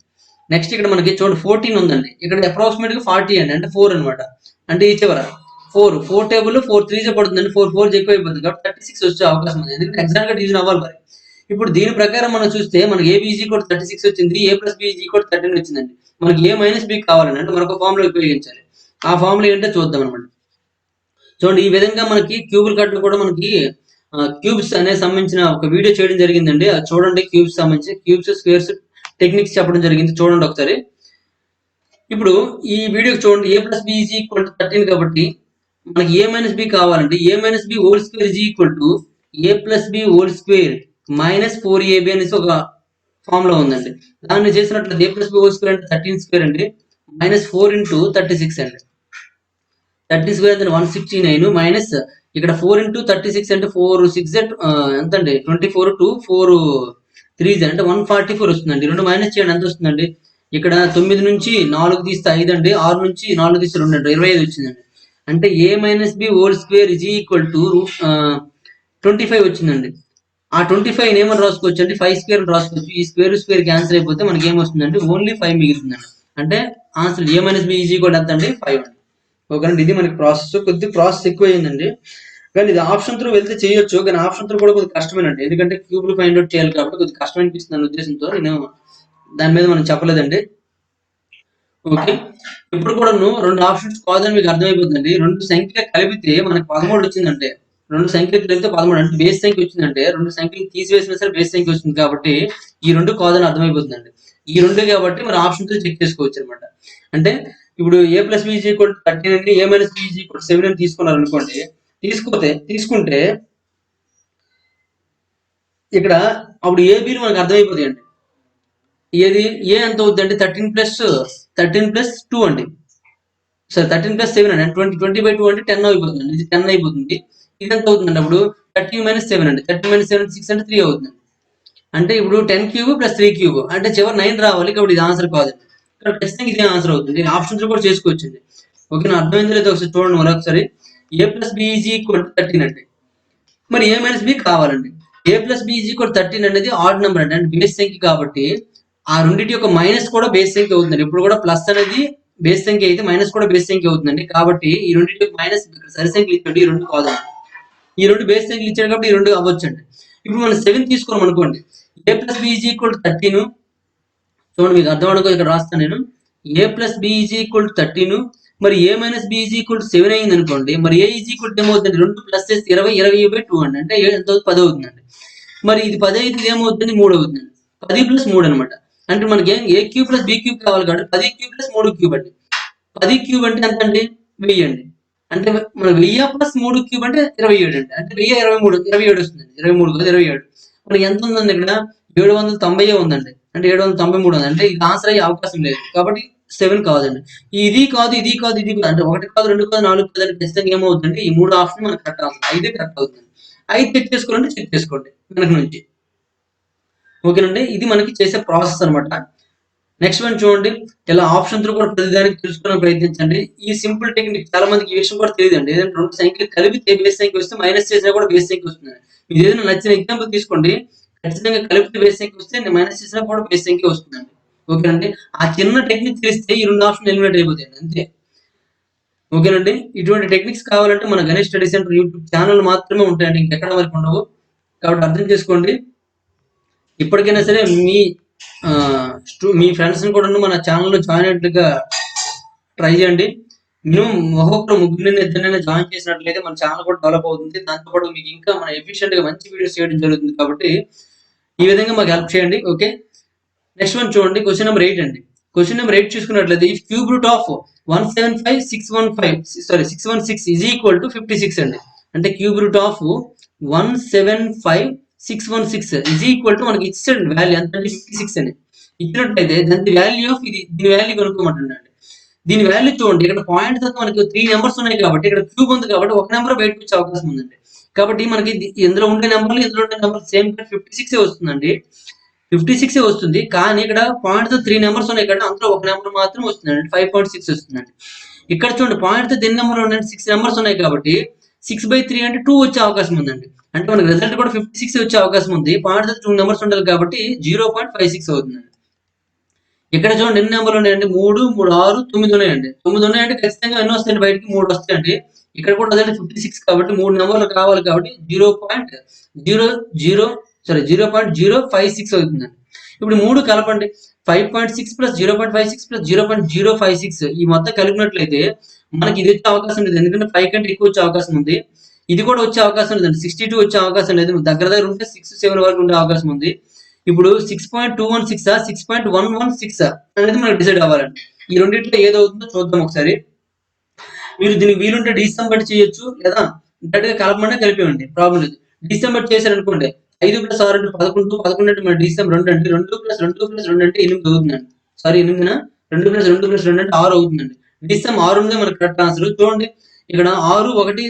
నెక్స్ట్ ఇక్కడ మనకి చూడండి 14 ఉందండి, ఇక్కడ అప్రాక్సిమేట్ గా 40 అండి, అంటే 4 అనమాట. అంటే ఈ చివర 4 టేబుల్ 4 3 పడుతుందండి, 4 ఎక్కువ అయిపోతుంది కాబట్టి 36 వచ్చే అవకాశం ఉంది. ఎందుకంటే ఎగ్జాక్ట్ గా డివిజన్ అవ్వాలి మరి. ఇప్పుడు దీని ప్రకారం మనం చూస్తే మనకి ఏబీజీ కూడా 36 వచ్చింది, ఏ ప్లస్ బీజీ కూడా 13 వచ్చిందండి. మనకి ఏ మైనస్ బి కావాలండి, అంటే మనకు ఫార్ములా ఉపయోగించాలి. ఆ ఫార్ములా ఏంటో చూద్దాం అనమాట. చూడండి ఈ విధంగా మనకి క్యూబుల్ కట్ కూడా మనకి క్యూబ్స్ అనే సంబంధించిన ఒక వీడియో చేయడం జరిగిందండి. అది చూడండి. క్యూబ్స్ సంబంధించి క్యూబ్స్ స్క్వేర్స్ టెక్నిక్స్ చెప్పడం జరిగింది, చూడండి ఒకసారి. ఇప్పుడు ఈ వీడియో చూడండి, a plus b is equal to 13 కాబట్టి మనకి ఏ మైనస్ బి కావాలంటే a minus b whole square is equal to a plus b whole square minus 4ab అనేసి ఒక ఫార్ములా ఉందండి. దాన్ని చేసినట్లయితే a plus b whole square అంటే 13 స్క్వేర్ అండి, మైనస్ 4 ఇంటూ 36 అండి. 30 స్క్వేర్ అంటే 169 మైనస్ ఇక్కడ 4 ఇంటూ 36 అంటే 4 6 ఎంత అండి, 24 టు 4 3 అంటే 144 వస్తుందండి. రెండు మైనస్ చేయండి, ఎంత వస్తుందండి. ఇక్కడ 9 నుంచి 4 తీస్తే 5 అండి, 6 నుంచి 4 తీస్తే 2 అండి, 25 వచ్చిందండి. అంటే a minus b whole square is equal to 25 వచ్చిందండి. ఆ 25 ఏమని రాసుకోవచ్చు అంటే 5 స్క్వేర్ రాసుకోవచ్చు. ఈ స్క్వేర్ క్యాన్సిల్ అయిపోతే మనకి ఏమొస్తుందంటే ఓన్లీ 5 మిగులుతుందండి. అంటే answer A minus B is equal ఎంత అండి, 5 అండి. ఓకేనండి. ఇది మనకి ప్రాసెస్. కొద్దిగా ప్రాసెస్ ఎక్కువ అయిందండి, కానీ ఇది ఆప్షన్ త్రూ వెళ్తే చేయొచ్చు, కానీ ఆప్షన్ త్రూ కూడా కొద్దిగా కష్టమేనండి. ఎందుకంటే క్యూబ్లు ఫైండ్ అవుట్ చేయాలి కాబట్టి కొద్దిగా కష్టం అనిపిస్తుంది అనే ఉద్దేశంతో నేను దాని మీద మనం చెప్పలేదండి. ఓకే, ఇప్పుడు కూడా రెండు ఆప్షన్స్ కాదని మీకు అర్థమైపోతుందండి. రెండు సంఖ్యలు కలిపితే మనకి 13 వచ్చిందంటే, రెండు సంఖ్యలు కలిపితే 13 అంటే బేస్ సంఖ్య వచ్చిందంటే, రెండు సంఖ్యలు తీసివేసినా సరే బేస్ సంఖ్య వచ్చింది కాబట్టి ఈ రెండు కాదని అర్థమైపోతుందండి. ఈ రెండు కాబట్టి మన ఆప్షన్ తో చెక్ చేసుకోవచ్చు అనమాట. అంటే ఇప్పుడు ఏ ప్లస్ బి ఈక్వల్ 13 అండి, ఏ మైనస్ బి ఈక్వల్ 7 అని తీసుకున్నారు అనుకోండి. తీసుకుంటే ఇక్కడ అప్పుడు ఏబీలు మనకు అర్థమైపోతాయండి. ఏది ఏ ఎంత అవుతుంది అంటే 13 ప్లస్ 2 అండి, సరే 13 + 7 అండి, 20 అంటే 10 అయిపోతుంది. ఇది 10 అయిపోతుంది. ఇది ఎంత అవుతుంది అప్పుడు 13 - 7 అండి, 13 - 7 6 అంటే 3 అవుతుంది. అంటే ఇప్పుడు 10 క్యూబ్ + 3 క్యూబ్ అంటే చివరి 9 రావాలి కాబట్టి ఇది ఆన్సర్ కాదు. ఇక్కడ ఖచ్చితంగా ఇదే ఆన్సర్ అవుతుంది. ఆప్షన్స్ కూడా చేసుకోవచ్చండి. ఓకేనా, అర్థమైందో లేదో ఒకసారి చూడండి మరొకసారి. ఏ ప్లస్ బి ఈజ్ ఈక్వల్ 13 అండి, మరి ఏ మైనస్ బి కావాలండి. ఏ ప్లస్ బి ఈజ్ ఈక్వల్ 13 అనేది ఆడ్ నెంబర్ అండి, అంటే బేస్ సంఖ్య కాబట్టి ఆ రెండింటి యొక్క మైనస్ కూడా బేస్ సంఖ్య అవుతుంది. ఇప్పుడు కూడా ప్లస్ అనేది బేస్ సంఖ్య అయితే మైనస్ కూడా బేస్ సంఖ్య అవుతుందండి. కాబట్టి ఈ రెండింటి యొక్క మైనస్ సరి సంఖ్యలు ఇచ్చాడు, ఈ రెండు కాదండి. ఈ రెండు బేస్ సంఖ్యలు ఇచ్చాడు కాబట్టి ఈ రెండు అవ్వచ్చండి. ఇప్పుడు మనం 7 తీసుకున్నాం అనుకోండి. ఏ ప్లస్ బి ఈజ్ ఈక్వల్ 13, చూడండి మీకు అర్థం అనుకో ఇక్కడ రాస్తాను నేను. ఏ ప్లస్ బి ఈజ్ ఈక్వల్ 13, మరి ఏ మైనస్ బి ఈజ్ ఈక్వల్ 7 అయింది అనుకోండి. మరి ఏ ఈజ్ ఈక్వల్ ఏమవుతుంది, 2 ప్లస్ చేస్తే 20, 20/2 అండి, అంటే ఎంత 10 అవుతుందండి. మరి ఇది 10 అయితే ఏమవుతుంది, 3 అవుతుందండి. 10 + 3 అనమాట. అంటే మనకి a cube plus b cube కావాలి కాబట్టి 10 క్యూబ్ + 3 క్యూబ్ అండి. 10 క్యూబ్ అంటే ఎంత అండి, 1000 అండి. అంటే మన 1000 + 3 క్యూబ్ అంటే 27 అండి. అంటే 1000 23 27 వస్తుంది. 23 కాదు 27. మనకి ఎంత ఉందండి ఇక్కడ 790 ఉందండి, అంటే 793 ఉంది. అంటే ఇది ఆన్సర్ అయ్యే అవకాశం లేదు కాబట్టి 7 కాదండి. ఇది కాదు, ఇది కాదు, ఇది కాదు అంటే 1 కాదు, 2 కాదు, 4 కాదు అంటే ఖచ్చితంగా ఏమవుతుందంటే ఈ 3 ఆప్షన్ మనకు కరెక్ట్ అవుతుంది. 5 కరెక్ట్ అవుతుంది. 5 చెక్ చేసుకోవాలంటే చెక్ చేసుకోండి వెనక నుంచి. ఓకేనండి, ఇది మనకి చేసే ప్రాసెస్ అనమాట. నెక్స్ట్ వన్ చూడండి, ఇలా ఆప్షన్ త్రూ కూడా ప్రతిదానికి తెలుసుకోవడానికి ప్రయత్నించండి. ఈ సింపుల్ టెక్నిక్ చాలా మందికి ఈ విషయం కూడా తెలియదండి. ఏదైనా రెండు సంఖ్యలు కలిపితే బేస్ సంఖ్య వస్తే మైనస్ చేసినా కూడా బేస్ సంఖ్య వస్తుంది. మీకు ఏదైనా నచ్చిన ఎగ్జాంపుల్ తీసుకోండి, ఖచ్చితంగా కలిపితే బేస్ సంఖ్య వస్తే మైనస్ చేసినా కూడా బేస్ సంఖ్య వస్తుందండి. ఓకేనండి, ఆ చిన్న టెక్నిక్ తెలిస్తే ఈ రెండు ఆప్షన్ ఎలిమినేట్ అయిపోతాయండి, అంతే. ఓకేనండి, ఇటువంటి టెక్నిక్స్ కావాలంటే మన Ganesh study centre YouTube channel మాత్రమే ఉంటాయండి, ఇంకెక్కడ వరకు ఉండవు. కాబట్టి అర్థం చేసుకోండి. ఇప్పటికైనా సరే మీ ఫ్రెండ్స్ ని కూడా మన ఛానల్లో జాయిన్ అయ్యేట్టుగా ట్రై చేయండి. మినిమం ఒక్కొక్కరు ముగ్గురిని ఇద్దరినైనా జాయిన్ చేసినట్లయితే మన ఛానల్ కూడా డెవలప్ అవుతుంది. దాంతోపాటు మీకు ఇంకా మన ఎఫిషియెంట్ గా మంచి వీడియోస్ చేయడం జరుగుతుంది. కాబట్టి ఈ విధంగా మాకు హెల్ప్ చేయండి. ఓకే, నెక్స్ట్ వన్ చూడండి, క్వశ్చన్ నెంబర్ 8 అండి. క్వశ్చన్ నెంబర్ 8 చూసుకున్నట్లయితే if cube root of 175,616 is equal to 56 అండి. అంటే cube root of 175,616 is equal to మనకి ఇచ్చాడు వాల్యూ ఎంత అంటే 56 అని ఇచ్చినట్లయితే దాని వాల్యూ ఆఫ్ ఇది దీని వాల్యూ కనుక్కోమంటున్నాడు. దీని వాల్యూ చూడండి, ఇక్కడ పాయింట్ తర్వాత మనకి 3 నెంబర్స్ ఉన్నాయి కాబట్టి ఇక్కడ క్యూబ్ ఉంది కాబట్టి ఒక నెంబర్ బయటకు వచ్చే అవకాశం ఉందండి. కాబట్టి మనకి ఇందులో ఉండే నెంబర్లు ఇందులో ఉండే నెంబర్ సేమ్ 56 వస్తుందండి. 56 వస్తుంది. కానీ ఇక్కడ పాయింట్ తో 3 నెంబర్స్ ఉన్నాయి కదా, అందులో ఒక నెంబర్ మాత్రం వస్తుందండి, 5.6 వస్తుందండి. ఇక్కడ చూడండి పాయింట్ తో దీని నెంబర్ ఉండండి 6 నెంబర్స్ ఉన్నాయి కాబట్టి 6/3 అంటే 2 వచ్చే అవకాశం ఉందండి. అంటే మనకి రిజల్ట్ కూడా 56 వచ్చే అవకాశం ఉంది. పాయింట్ తో 2 నెంబర్స్ ఉండాలి కాబట్టి 0.56 అవుతుందండి. ఇక్కడ చూడండి ఎన్ని నెంబర్లు ఉన్నాయండి, 3, 3, 6, 9 ఉన్నాయండి. 9 ఉన్నాయంటే ఖచ్చితంగా ఎన్ని వస్తాయండి, బయటికి 3 వస్తాయండి. ఇక్కడ కూడా రిజల్ట్ 56 కాబట్టి 3 నెంబర్లు కావాలి కాబట్టి 0.056 అవుతుందండి. ఇప్పుడు 3 కలపండి, 5.6 ప్లస్ 0.56 ప్లస్ 0.056 ఈ మొత్తం కలిపినట్లయితే మనకి ఇది వచ్చే అవకాశం లేదు, ఎందుకంటే 5 కంటే ఎక్కువ వచ్చే అవకాశం ఉంది. ఇది కూడా వచ్చే అవకాశం లేదండి, 62 వచ్చే అవకాశం లేదు. దగ్గర దగ్గర ఉంటే 6, 7 వరకు ఉండే అవకాశం ఉంది. ఇప్పుడు 6.216 6.116 అనేది మనకు డిసైడ్ అవ్వాలండి. ఈ రెండింటిలో ఏదో అవుతుందో చూద్దాం ఒకసారి. మీరు దీనికి వీలుంటే డిసెంబర్ చేయొచ్చు, లేదా డైరెక్ట్ గా కలపమంటే కలిపేయండి, ప్రాబ్లం లేదు. డిసెంబర్ చేశారనుకోండి, 5 + 6 అంటే 11, 11 అంటే మన డిసెంబర్ 2 అంటే 2 + 2 + 2 అంటే 8 అవుతుందండి. సారీ 8 2 + 2 + 2 అంటే 6 అవుతుందండి. డిసెంబర్ 6 ఉందే మనకు కరెక్ట్ ఆన్సర్. చూడండి ఇక్కడ 6, 1,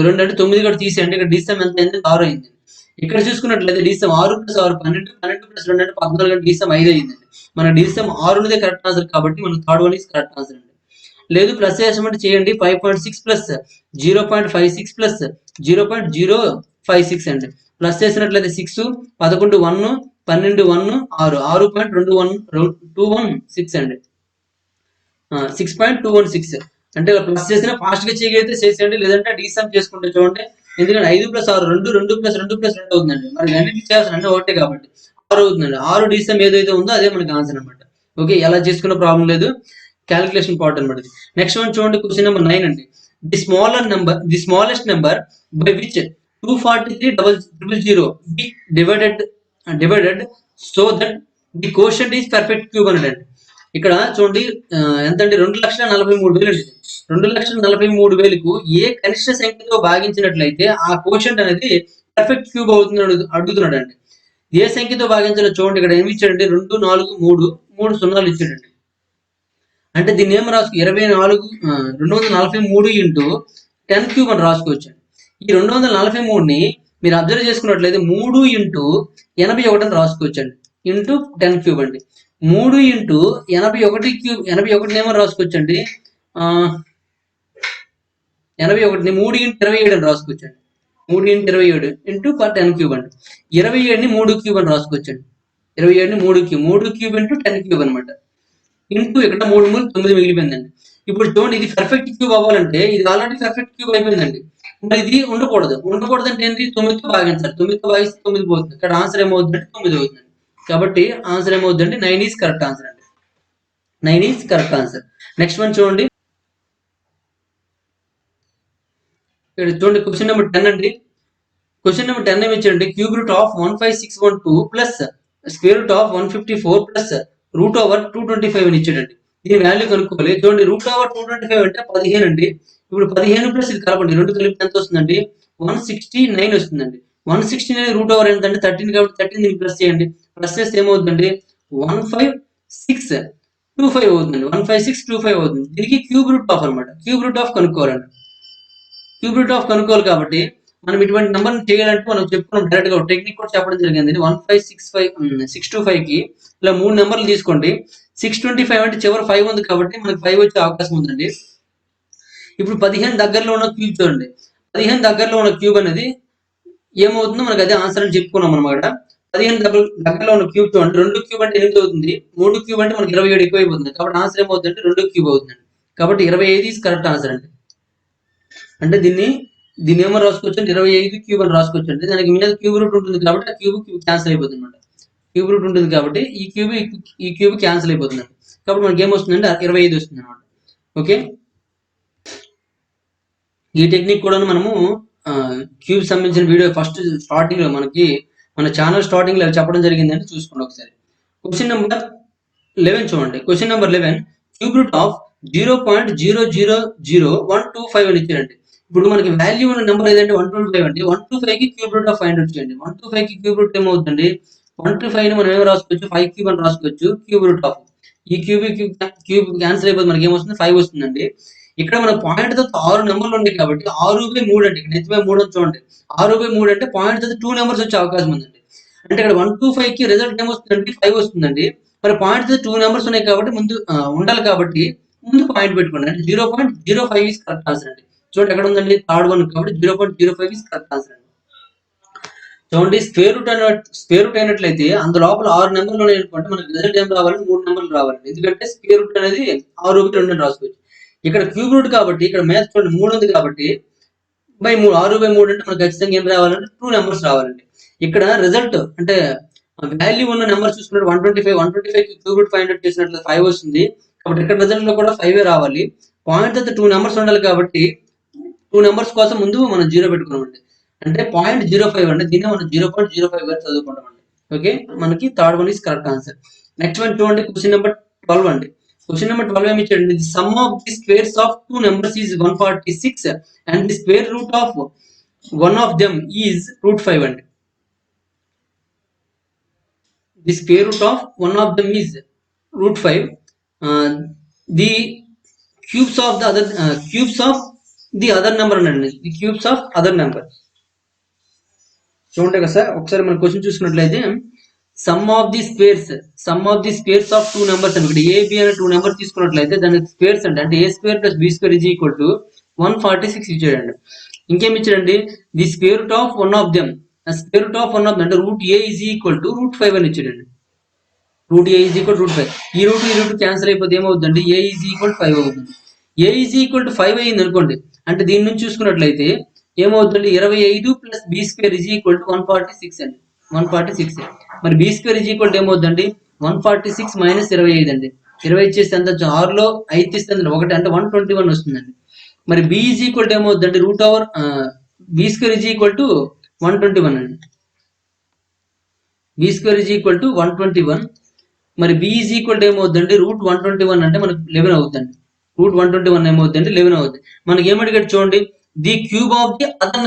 2 అంటే 9 కూడా తీసేయండి. ఇక్కడ డిసెంబర్ ఎంత అయింది, 6 అయింది. ఇక్కడ చూసుకున్నట్లయితే డిసెంబర్ 6 + 6 12, 12 + 2 అంటే 14 అంటే డిసెంబర్ 5 అయిందండి. మన డిసెంబర్ 6 ఉన్నదే కరెక్ట్ ఆన్సర్ కాబట్టి మన third one is correct answer అండి. లేదు ప్లస్ చేసామంటే చేయండి, 5.6 ప్లస్ 0.56 ప్లస్ 0.056 అండి. ప్లస్ చేసినట్లయితే 6, 11, 1, 12, 1, 6, 6.216 అండి. 6.216 అంటే ప్లస్ చేసిన ఫాస్ట్ గా చేయగలిగితే చేసేయండి, లేదంటే డీసమ్ చేసుకుంటే చూడండి. ఎందుకంటే 5 + 6 2, 2 + 2 + 2 అవుతుందండి. మరి అన్నిటి చేయాల్సిన అంటే ఒకటే కాబట్టి 6 అవుతుందండి. 6 డీసమ్ ఏదైతే ఉందో అదే మనకి ఆన్సర్ అనమాట. ఓకే, ఎలా చేసుకున్న ప్రాబ్లం లేదు, క్యాలిక్యులేషన్ పార్ట్ అనమాట. నెక్స్ట్ వన్ చూడండి, క్వశ్చన్ నెంబర్ 9 అండి. The smallest number by which 243,000 be divided so that the quotient is perfect cube అండి. ఇక్కడ చూడండి ఎంత అంటే 2,43,000 అండి. 2,43,000కు ఏ కనిష్ట సంఖ్యతో భాగించినట్లయితే ఆ కోషంట్ అనేది పర్ఫెక్ట్ క్యూబ్ అవుతుంది అడుగుతున్నాడు అండి. ఏ సంఖ్యతో భాగించాలో చూడండి, ఇక్కడ ఏమి ఇచ్చాడండి, 2, 4, 3 సున్నాలు ఇచ్చాడండి. అంటే దీన్ని ఏం రాసుకో 243 ఇంటూ 10 క్యూబ్ అని రాసుకోవచ్చు. ఈ 243ని మీరు అబ్జర్వ్ చేసుకున్నట్లయితే 3 ఇంటూ 81 అని రాసుకోవచ్చండి, ఇంటూ 10 క్యూబ్ అండి. 3 ఇంటూ 81 క్యూబ్, 81 ఏమో రాసుకోవచ్చండి, 81ని 3 ఇంటూ 27 అని రాసుకోవచ్చండి. 3 ఇంటూ 27 ఇంటూ 10 క్యూబ్ అండి. 27ని 3 క్యూబ్ అని రాసుకోవచ్చండి. 27ని 3 క్యూబ్ ఇంటూ 10 క్యూబ్ అనమాట. ఇంటూ ఇక్కడ 3 3 9 మిగిలిపోయిందండి. ఇప్పుడు చూడండి ఇది పర్ఫెక్ట్ క్యూబ్ అవ్వాలంటే ఇది ఆల్రెడీ పర్ఫెక్ట్ క్యూబ్ అయిపోయిందండి. మరి ఇది ఉండకూడదు అంటే ఏంటి, 9తో భాగించాలి. 9తో భాగిస్తే 9 పోతుంది. ఇక్కడ ఆన్సర్ ఏమవుతుందంటే 9 అవుతుంది. కాబట్టి ఆన్సర్ ఏమవుతుందంటే 9 ఈజ్ కరెక్ట్ ఆన్సర్ అండి. 9 is correct answer. Next one చూడండి, ఇక్కడ చూడండి క్వశ్చన్ నెంబర్ 10 అండి. క్వశ్చన్ నెంబర్ 10 ఏమి ఇచ్చారండి, cube root of 15612 plus square root of 154 plus root over 225 అని ఇచ్చాడండి. దీని వాల్యూ కనుక్కోవాలి. చూడండి రూట్ ఓవర్ 225 అంటే 15 అండి. ఇప్పుడు 15 ప్లస్ ఇది కలపండి, రెండు కలిపి ఎంత వస్తుందండి, 169 వస్తుందండి. 169 రూట్ ఓవర్ ఎంత అంటే 13 కాబట్టి 13 దీనికి ప్లస్ చేయండి. ప్లస్ చేస్తే ఏమవుతుందండి, 15625 అవుతుందండి. 15625 అవుతుంది. దీనికి క్యూబ్ రూట్ ఆఫ్ అనమాట. క్యూబ్ రూట్ ఆఫ్ కనుక్కోవాలండి. క్యూబ్ రూట్ ఆఫ్ కనుక్కోవాలి కాబట్టి మనం ఇటువంటి నెంబర్ చేయాలంటే మనం చెప్పుకున్నాం, డైరెక్ట్ గా టెక్నిక్ కూడా చెప్పడం జరిగింది. 15625 కి ఇలా 3 నెంబర్లు తీసుకోండి. 625 అంటే చివరి 5 ఉంది కాబట్టి మనకి 5 వచ్చే అవకాశం ఉందండి. ఇప్పుడు 15 దగ్గరలో ఉన్న క్యూబ్ చూడండి, 15 దగ్గరలో ఉన్న క్యూబ్ అనేది ఏమవుతుందో మనకి అదే ఆన్సర్ అని చెప్పుకున్నాం అనమాట. 15 దగ్గరలో ఉన్న క్యూబ్ చూడండి, 2 క్యూబ్ అంటే 8 అవుతుంది, 3 క్యూబ్ అంటే మనకి 27 ఎక్కువ అయిపోతుంది. కాబట్టి ఆన్సర్ ఏమవుతుందంటే 2 క్యూబ్ అవుతుందండి. కాబట్టి 25 ఈజ్ కరెక్ట్ ఆన్సర్ అండి. అంటే దీన్ని ఏమో రాసుకోవచ్చు అంటే 25 క్యూబ్ అని రాసుకోవచ్చు అండి. దానికి మీద క్యూబ్ రూట్ ఉంటుంది కాబట్టి ఆ క్యూబ్ క్యాన్సిల్ అయిపోతుంది అనమాట. క్యూబ్ రూట్ ఉంటుంది కాబట్టి ఈ క్యూబ్ క్యాన్సిల్ అయిపోతుంది. కాబట్టి మనకి ఏమొస్తుందంటే 25 వస్తుంది అనమాట. ఓకే, ఈ టెక్నిక్ కూడా మనము క్యూబ్ సంబంధించిన వీడియో ఫస్ట్ స్టార్టింగ్ లో మనకి మన ఛానల్ స్టార్టింగ్ లో చెప్పడం జరిగిందంటే చూసుకోండి ఒకసారి. క్వశ్చన్ నెంబర్ 11 చూడండి. Question number 11 cube root of 0.000125 అని ఇచ్చారండి. ఇప్పుడు మనకి వాల్యూ ఉన్న నెంబర్ ఏదంటే 125 అండి. 125 కి క్యూబ్ రూట్ ఆఫ్ 500 చేయండి. 125 కి క్యూబ్ రూట్ ఏమవుతుంది? 125 ని మనం ఏం రాసుకోవచ్చు? 5 క్యూబ్ అని రాసుకోవచ్చు. క్యూబ్ రూట్ ఆఫ్ ఈ క్యూబ్ క్యాన్సిల్ అయిపోతే మనకి ఏమొస్తుంది? 5 వస్తుందండి. ఇక్కడ మన పాయింట్ తో 6 నెంబర్లు ఉన్నాయి కాబట్టి 6/3 అండి. ఇక్కడ h/3 చూడండి. 6/3 అంటే పాయింట్ తో 2 నెంబర్స్ వచ్చే అవకాశం ఉందండి. అంటే ఇక్కడ 125 కి రిజల్ట్ ఏమొస్తుందండి? 5 వస్తుందండి. మరి పాయింట్ తో 2 నెంబర్స్ ఉన్నాయి కాబట్టి ముందు ఉండాలి కాబట్టి ముందు పాయింట్ పెట్టుకోండి. అంటే 0.05 ఇస్ కరెక్ట్ ఆన్సర్ అండి. చూడండి ఎక్కడ ఉందండి? థర్డ్ వన్ కాబట్టి 0.05 ఇస్ కరెక్ట్ ఆన్సర్ అండి. చూడండి స్క్వేర్ రూట్ అయినట్లయితే అందు లోపల 6 నెంబర్లు ఉన్నాయి అనుకోండి, మనకి రిజల్ట్ ఏం రావాలి? 3 నెంబర్లు రావాలండి. ఎందుకంటే స్క్వేర్ రూట్ అనేది 6/2 అని రాసుకోవచ్చు. ఇక్కడ క్యూబ్ రూట్ కాబట్టి ఇక్కడ మ్యాథ్ చూడండి 3 ఉంది కాబట్టి 3 6/3 అంటే మనకు ఖచ్చితంగా ఏం రావాలంటే 2 నెంబర్స్ రావాలండి. ఇక్కడ రిజల్ట్ అంటే వాల్యూ ఉన్న నెంబర్ చూసుకుంటే 125 కి క్యూబ్ రూట్ 500 చేసినట్లు 5 వస్తుంది. కాబట్టి ఇక్కడ రిజల్ట్ లో కూడా 5 రావాలి. పాయింట్ అయితే 2 నెంబర్స్ ఉండాలి కాబట్టి 2 నెంబర్స్ కోసం ముందు మనం 0 పెట్టుకున్నామండి. అంటే 0.05 అండి. దీన్ని మనం 0.05 గా చదువుకుంటామండి. ఓకే, మనకి third one is correct answer. Next one చూడండి. క్వశ్చన్ నెంబర్ 12 అండి. క్వశ్చన్ నెంబర్ 12 ఏమి ఇచ్చాడండి? The sum of the squares of 2 numbers is 146 and the square root of one of them is √5 అండి. The square root of one of them is √5. The cubes of the other number అండి. The cubes of other number. చూడండి కదా sir, ఒకసారి మనం question చూసుకున్నట్లయితే some of the squares of 2 numbers అండి. ఇక్కడ AB అనే 2 నెంబర్ తీసుకున్నట్లయితే దాని స్క్వేర్స్ అంటే a square plus b square is equal to 146 ఇచ్చాడండి. ఇంకేం ఇచ్చాడండి? The square root of one of them square root of one of them అంటే √a ఈజ్ ఈక్వల్ టు √5 అని ఇచ్చాడండి. √a is equal to √5. ఈ రూట్ క్యాన్సిల్ అయిపోతే ఏమవుతుందండి? a is equal to 5 అవుతుంది. a ఈజ్ ఈక్వల్ టు 5 అయింది అనుకోండి, అంటే దీని నుంచి చూసుకున్నట్లయితే ఏమవుతుంది? 25 plus b square is equal to 146 అండి. 146. మరి b square is equal to ఏమవుతుందండి? 146 మైనస్ 25 అండి. 20 చేస్తే ఎంత? 6లో 5 తీస్తే 1 అంటే 121 వస్తుందండి. మరి b ఈజ్ ఈక్వల్ టు ఏమవుతుందండి? b square is equal to 121 అండి. b square is equal to 121. మరి b ఈజ్ ఈక్వల్ టు ఏమవుతుందండి? √121 అంటే మనకు 11 అవుతుందండి. √121 ఏమవుతుందండి? 11 అవుతుంది. మనకి ఏమడిగాడు చూడండి, the cube of the other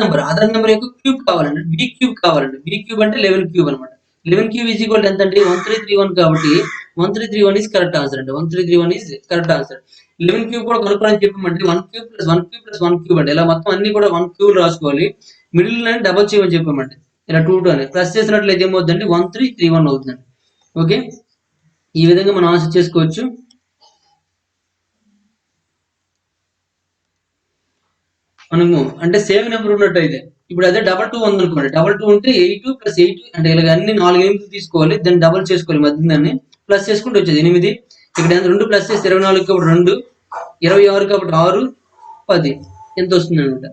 number యొక్క క్యూబ్ కావాలండి. b క్యూబ్ కావాలండి. b క్యూబ్ అంటే 11 క్యూబ్ అనమాట. 11 క్యూబ్ ఈజ్ ఈక్వల్ ఎంత అండి? 1331 కాబట్టి 1331 ఈజ్ కరెక్ట్ ఆన్సర్ అండి. 1331 ఈజ్ కరెక్ట్ ఆన్సర్. 11 క్యూబ్ కూడా కనుక్కోవాలని చెప్పామంటే 1 cube plus 1 cube plus 1 cube అండి. ఇలా మొత్తం అన్ని కూడా 1 క్యూబ్ రాసుకోవాలి. మిడిల్ లైన్ డబల్ చేయమని చెప్పామండి. ఇలా 2 అని ప్లస్ చేసినట్లయితే ఏమవుతుందండి? 1331 అవుతుందండి. ఓకే, ఈ విధంగా మనం ఆన్సర్ చేసుకోవచ్చు. మనము అంటే సేమ్ నెంబర్ ఉన్నట్టయితే ఇప్పుడు అదే 2 ఉంది అనుకోండి. 2 ఉంటే 8 ప్లస్ 8 అంటే ఇలాగ అన్ని 4 8 తీసుకోవాలి. దాన్ని డబల్ చేసుకోవాలి. మధ్య దాన్ని ప్లస్ చేసుకుంటూ వచ్చేది 8. ఇక్కడ 2 ప్లస్ చేసి 24 కాబట్టి 2, 26 కాబట్టి 6, 10 ఎంత వస్తుంది అనమాట?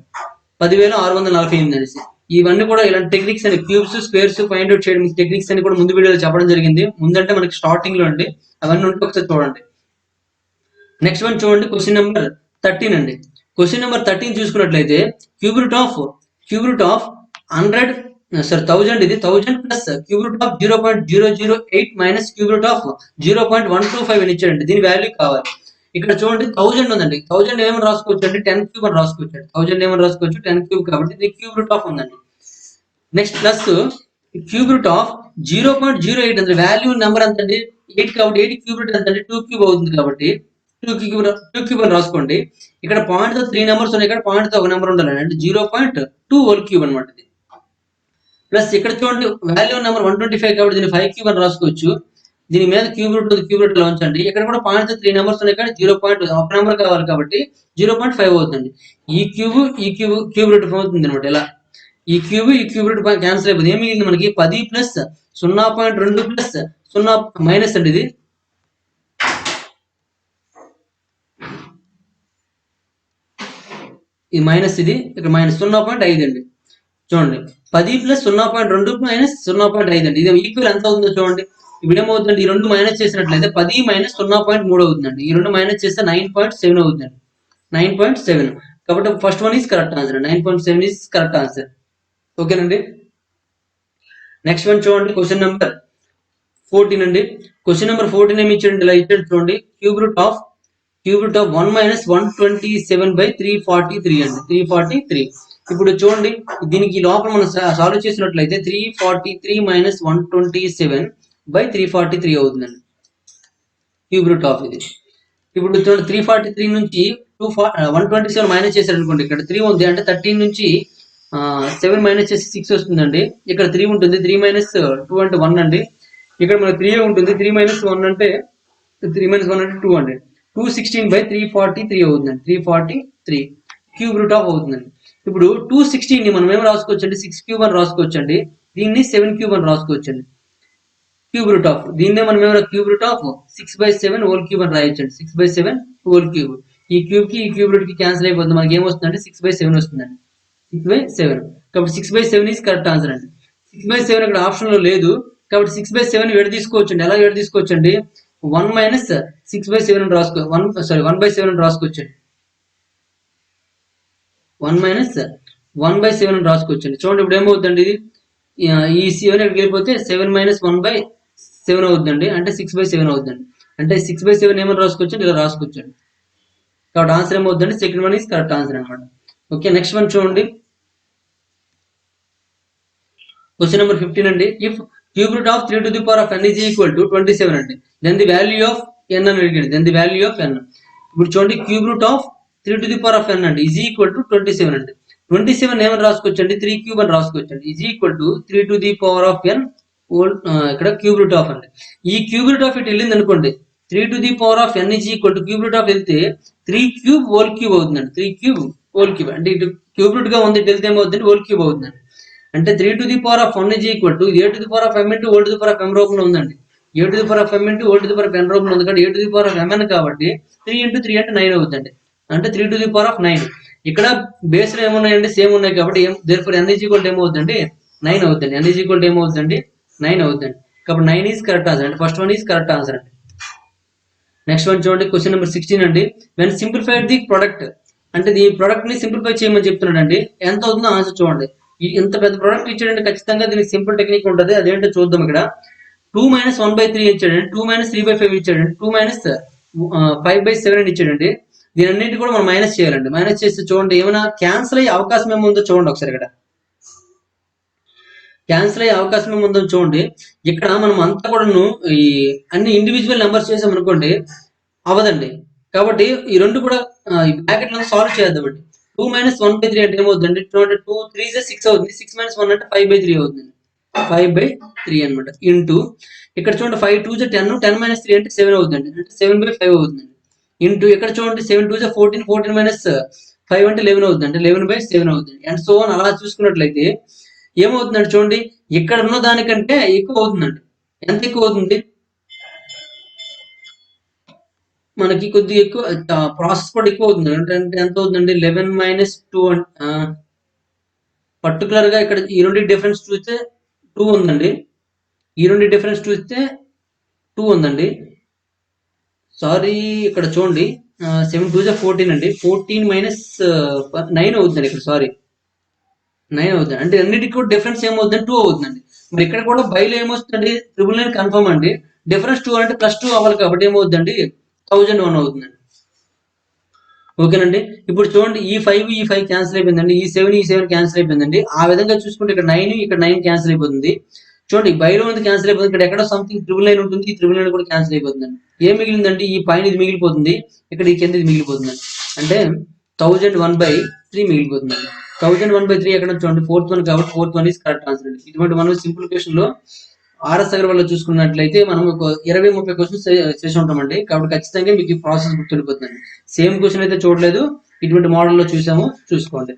10,648 అనేసి. ఇవన్నీ కూడా ఇలాంటి టెక్నిక్స్ అని క్యూబ్స్ స్క్వేర్స్ ఫైండ్ అవుట్ చేయడం టెక్నిక్స్ అని కూడా ముందు వీడియోలో చెప్పడం జరిగింది. ముందంటే మనకి స్టార్టింగ్ లో అండి. అవన్నీ ఉంటే ఒకసారి చూడండి. నెక్స్ట్ వన్ చూడండి. క్వశ్చన్ నెంబర్ 13 అండి. క్వశ్చన్ నెంబర్ 13 చూసుకున్నట్లయితే క్యూబ్ రూట్ ఆఫ్ 1000 ఇది 1000 plus cube root of 0.008 minus cube root of 0.125 అని ఇచ్చాడండి. దీని వాల్యూ కావాలి. ఇక్కడ చూడండి 1000 ఉందండి. 1000 ఏమని రాసుకోవచ్చు అంటే 10 క్యూబ్ అని రాసుకోవచ్చు. 1000 ఏమని రాసుకోవచ్చు? 10 క్యూబ్ కాబట్టి ఇది క్యూబ్ రూట్ ఆఫ్ ఉందండి. Next plus cube root of 0.08 అంటే వాల్యూ నెంబర్ ఎంత అండి? 8 కాబట్టి 8 క్యూబ్ రూట్ ఎంత అండి? 2 క్యూబ్ అవుతుంది కాబట్టి 2 క్యూబ్ అని రాసుకోండి. ఇక్కడ పాయింట్ తో 3 నెంబర్స్ ఉన్నాయి. ఇక్కడ పాయింట్ తో ఒక నెంబర్ ఉండాలి అంటే 0.2 హోల్ క్యూబ్ అనమాట. ఇది ప్లస్ ఇక్కడ చూడండి వాల్యూ నెంబర్ 125 కాబట్టి దీన్ని 5 క్యూబ్ అని రాసుకోవచ్చు. దీని మీద క్యూబ్ రూట్ లో ఉంచండి. ఇక్కడ కూడా పాయింట్ తో 3 నెంబర్స్ ఉన్నాయి కానీ 0. ఒక నెంబర్ కావాలి కాబట్టి 0.5 అవుతుంది. ఈ క్యూబ్ రూట్ అవుతుంది అనమాట. ఇలా ఈ క్యూబ్ రూట్ క్యాన్సిల్ అయిపోతుంది. ఏమి మిగిలింది మనకి? 10 ప్లస్ 0.2 ప్లస్ 0 మైనస్ అండి. ఇది మైనస్, ఇది ఇక్కడ మైనస్ 0.5 అండి. చూడండి 10 ప్లస్ 0.2 మైనస్ 0.5 అండి. ఇది ఈక్వల్ ఎంత అవుతుందో చూడండి. ఇప్పుడు ఏమవుతుందండి? ఈ రెండు మైనస్ చేసినట్లయితే 10 మైనస్ 0.3 అవుతుందండి. ఈ రెండు మైనస్ చేస్తే 9.7 అవుతుందండి. 9.7 కాబట్టి first one is correct answer. 9.7 is correct answer. ఓకేనండి. నెక్స్ట్ వన్ చూడండి, క్వశ్చన్ నెంబర్ 14 అండి. క్వశ్చన్ నెంబర్ 14 ఏమి ఇచ్చాడు, ఇలా ఇచ్చాడు చూడండి. క్యూబ్ రూట్ ఆఫ్ 1 మైనస్ 127/343 అండి, 343. ఇప్పుడు చూడండి, దీనికి లోపల మనం సాల్వ్ చేసినట్లయితే 343 మైనస్ 127/343 అవుతుందండి క్యూబ్ రూట్ ఆఫ్ ఇది. ఇప్పుడు చూడండి, 343 నుంచి 127 మైనస్ చేశారు అనుకోండి, ఇక్కడ 3 ఉంది అంటే 13 నుంచి 7 మైనస్ చేసి 6 వస్తుందండి. ఇక్కడ 3 ఉంటుంది, 3 మైనస్ 2 అంటే 1 అండి. ఇక్కడ మనకు 3 ఉంటుంది, 3 మైనస్ 1 అంటే 2 అండి. 216/343 అవుతుందండి, 343 క్యూబ్ రూట్ ఆఫ్ అవుతుందండి. ఇప్పుడు 216 ని మనం ఏం రాసుకోవచ్చు అండి, 6 క్యూబ్ అని రాసుకోవచ్చు అండి. దీన్ని 7 క్యూబ్ అని రాసుకోవచ్చు అండి. క్యూబ్ రూట్ ఆఫ్ దీన్నే మనం ఏమైనా cube root of 6/7 whole cube అని రాయొచ్చండి. 6/7 హోల్ క్యూబ్. ఈ క్యూబ్ కి ఈ క్యూబ్ రూట్ కి క్యాన్సిల్ అయిపోతుంది, మనకి ఏమొస్తుందంటే 6/7 వస్తుందండి. 6/7 కాబట్టి 6/7 ఈజ్ కరెక్ట్ ఆన్సర్ అండి. 6/7 ఇక్కడ ఆప్షన్ లో లేదు కాబట్టి 6/7 విడ తీసుకోవచ్చు అండి. ఎలా విడ తీసుకోవచ్చు అండి, 1 మైనస్ 6/7 అని రాసుకో 1/7 అని రాసుకోవచ్చండి. 1 మైనస్ 1/7 అని రాసుకోవచ్చండి. చూడండి ఇప్పుడు ఏమవుతుందండి, ఇది ఈ 7 ఎక్కడికి వెళ్ళిపోతే 7 మైనస్ 1/7 అవుతుందండి, అంటే 6/7 అవుతుందండి. అంటే 6/7 ఏమని రాసుకోవచ్చండి, ఇలా రాసుకోవచ్చండి. కాబట్టి ఆన్సర్ ఏమవుతుందండి, second one is correct answer అనమాట. ఓకే, నెక్స్ట్ వన్ చూడండి, క్వశ్చన్ నెంబర్ 15 అండి. If cube root of 3 to the power of n is equal to 27 అండి, then the value of n అని అడిగాడు. Then the value of n. ఇప్పుడు చూడండి, cube root of 3 to the power of n అండి is equal to 27 అండి. 27 ఏమని రాసుకోవచ్చు అండి, 3 క్యూబ్ అని రాసుకోవచ్చు అండి. Is equal to 3 to the power of n ఇక్కడ క్యూబ్ రూట్ ఆఫ్ అండి. ఈ క్యూబ్ రూట్ ఆఫ్ ఇటు వెళ్ళింది అనుకోండి, 3 to the power of n is equal to cube root of వెళ్తే 3 క్యూబ్ హోల్ క్యూబ్ అవుతుందండి. 3 క్యూబ్ హోల్ క్యూబ్ అంటే ఇటు క్యూబ్ రూట్ గా ఉంది, ఇటు వెళ్తే ఏమవుతుంది, హోల్ క్యూబ్ అవుతుందండి. అంటే 3 to the power of 1 is equal to a to the power of m into o to the power of m రూపంలో ఉందండి. a to the power of m into o to the power of n రూపంలో ఉంది కాబట్టి a to the power of mn కాబట్టి 3 into 3 అంటే 9 అవుతుందండి. అంటే 3 to the power of 9. ఇక్కడ బేస్ లో ఏమున్నాయండి, సేమ్ ఉన్నాయి కాబట్టి therefore n is equal to ఏమవుతుందండి, 9 అవుతుంది. n ఈజ్ ఈక్వల్ టు ఏమవుతుందండి, 9 అవుతుంది. కాబట్టి 9 ఈజ్ కరెక్ట్ ఆన్సర్ అండి. First one is correct answer అండి. నెక్స్ట్ వన్ చూడండి, క్వశ్చన్ నెంబర్ 16 అండి. వెన్ సింప్లిఫైడ్ ది ప్రొడక్ట్ అంటే ఈ ప్రొడక్ట్ ని సింప్లిఫై చేయమని చెప్తున్నాడు అండి. ఎంత అవుతుందో ఆన్సర్ చూడండి. ఇంత పెద్ద ప్రొడక్ట్ ఇచ్చాడంటే ఖచ్చితంగా దీనికి సింపుల్ టెక్నిక్ ఉంటుంది, అదేంటో చూద్దాం. ఇక్కడ 2 మైనస్ 1/3 ఇచ్చాడండి, 2 మైనస్ 3/5 ఇచ్చాడండి, 2 మైనస్ 5/7 ఇచ్చాడండి. దీని అన్నింటి కూడా మనం మైనస్ చేయాలండి. మైనస్ చేస్తే చూడండి ఏమైనా క్యాన్సిల్ అయ్యే అవకాశం ఏముందో చూడండి ఒకసారి. ఇక్కడ క్యాన్సిల్ అయ్యే అవకాశం ఏముందో చూడండి. ఇక్కడ మనం అంతా కూడాను ఈ అన్ని ఇండివిజువల్ నెంబర్స్ చేసాం అనుకోండి, అవదండి. కాబట్టి ఈ రెండు కూడా ఈ బ్రాకెట్ లో సాల్వ్ చేద్దామండి. 2 మైనస్ 1/3 అంటే ఏమవుతుందండి, 2 3 6 అవుతుంది, 6 మైనస్ 1 అంటే 5/3 అవుతుంది, 5/3 అనమాట. ఇంటూ ఇక్కడ చూడండి 5 2 10, 10 మైనస్ 3 అంటే 7 అవుతుంది, అంటే 7/5 అవుతుంది. ఇంటూ ఇక్కడ చూడండి 7 2 14, 14 మైనస్ 5 అంటే 11 అవుతుంది, అంటే 11/7 అవుతుంది. అండ్ సో అలా చూసుకున్నట్లయితే ఏమవుతుందండి చూడండి, ఇక్కడ ఉన్న దానికంటే ఎక్కువ అవుతుందండి. ఎంత ఎక్కువ అవుతుంది, మనకి కొద్దిగా ఎక్కువ ప్రాసెస్ కూడా ఎక్కువ అవుతుంది. అంటే ఎంత అవుతుందండి, 11 మైనస్ 2 పర్టికులర్ గా ఇక్కడ ఈ రెండు డిఫరెన్స్ చూస్తే 2 ఉందండి. ఈ రెండు డిఫరెన్స్ చూస్తే 2 ఉందండి. సారీ, ఇక్కడ చూడండి 7 2 14 అండి, 14 మైనస్ 9 అవుతుందండి. ఇక్కడ సారీ 9 అవుతుంది, అంటే అన్నిటికీ కూడా డిఫరెన్స్ ఏమవుతుందండి, 2 అవుతుందండి. మరి ఇక్కడ కూడా బైలో ఏమొస్తుందండి, 999 కన్ఫర్మ్ అండి. డిఫరెన్స్ 2 అంటే +2 అవ్వాలి కాబట్టి ఏమవుతుందండి, 1001 అవుతుందండి. ఓకేనండి. ఇప్పుడు చూడండి ఈ 5 క్యాన్సిల్ అయిపోయిందండి, ఈ 7 క్యాన్సిల్ అయిపోయిందండి. ఆ విధంగా చూసుకుంటే ఇక్కడ 9 ఇక్కడ 9 క్యాన్సిల్ అయిపోతుంది. చూడండి బైలో ఉంది క్యాన్సిల్ అయిపోతుంది, ఇక్కడ ఎక్కడ సంథింగ్ 999 ఉంటుంది, ఈ 999 కూడా క్యాన్సిల్ అయిపోతుందండి. ఏం మిగిలిందండి, ఈ పైన ఇది మిగిలిపోతుంది, ఇక్కడ ఈ కింద ఇది మిగిలిపోతుందండి. అంటే 1001/3 మిగిలిపోతుందండి. 1001/3 ఎక్కడ చూడండి, 4th వన్ కాబట్టి 4th one is correct answer అండి. ఇటువంటి మనం సింప్లిఫికేషన్ లో ఆర్ఎస్ అగర్వాల్ చూసుకున్నట్లయితే మనం ఒక 20-30 క్వశ్చన్స్ చేసి ఉంటామండి. కాబట్టి ఖచ్చితంగా మీకు ఈ ప్రాసెస్ గుర్తుండిపోతుందండి. సేమ్ క్వశ్చన్ అయితే చూడలేదు, ఇటువంటి మోడల్లో చూసాము, చూసుకోండి.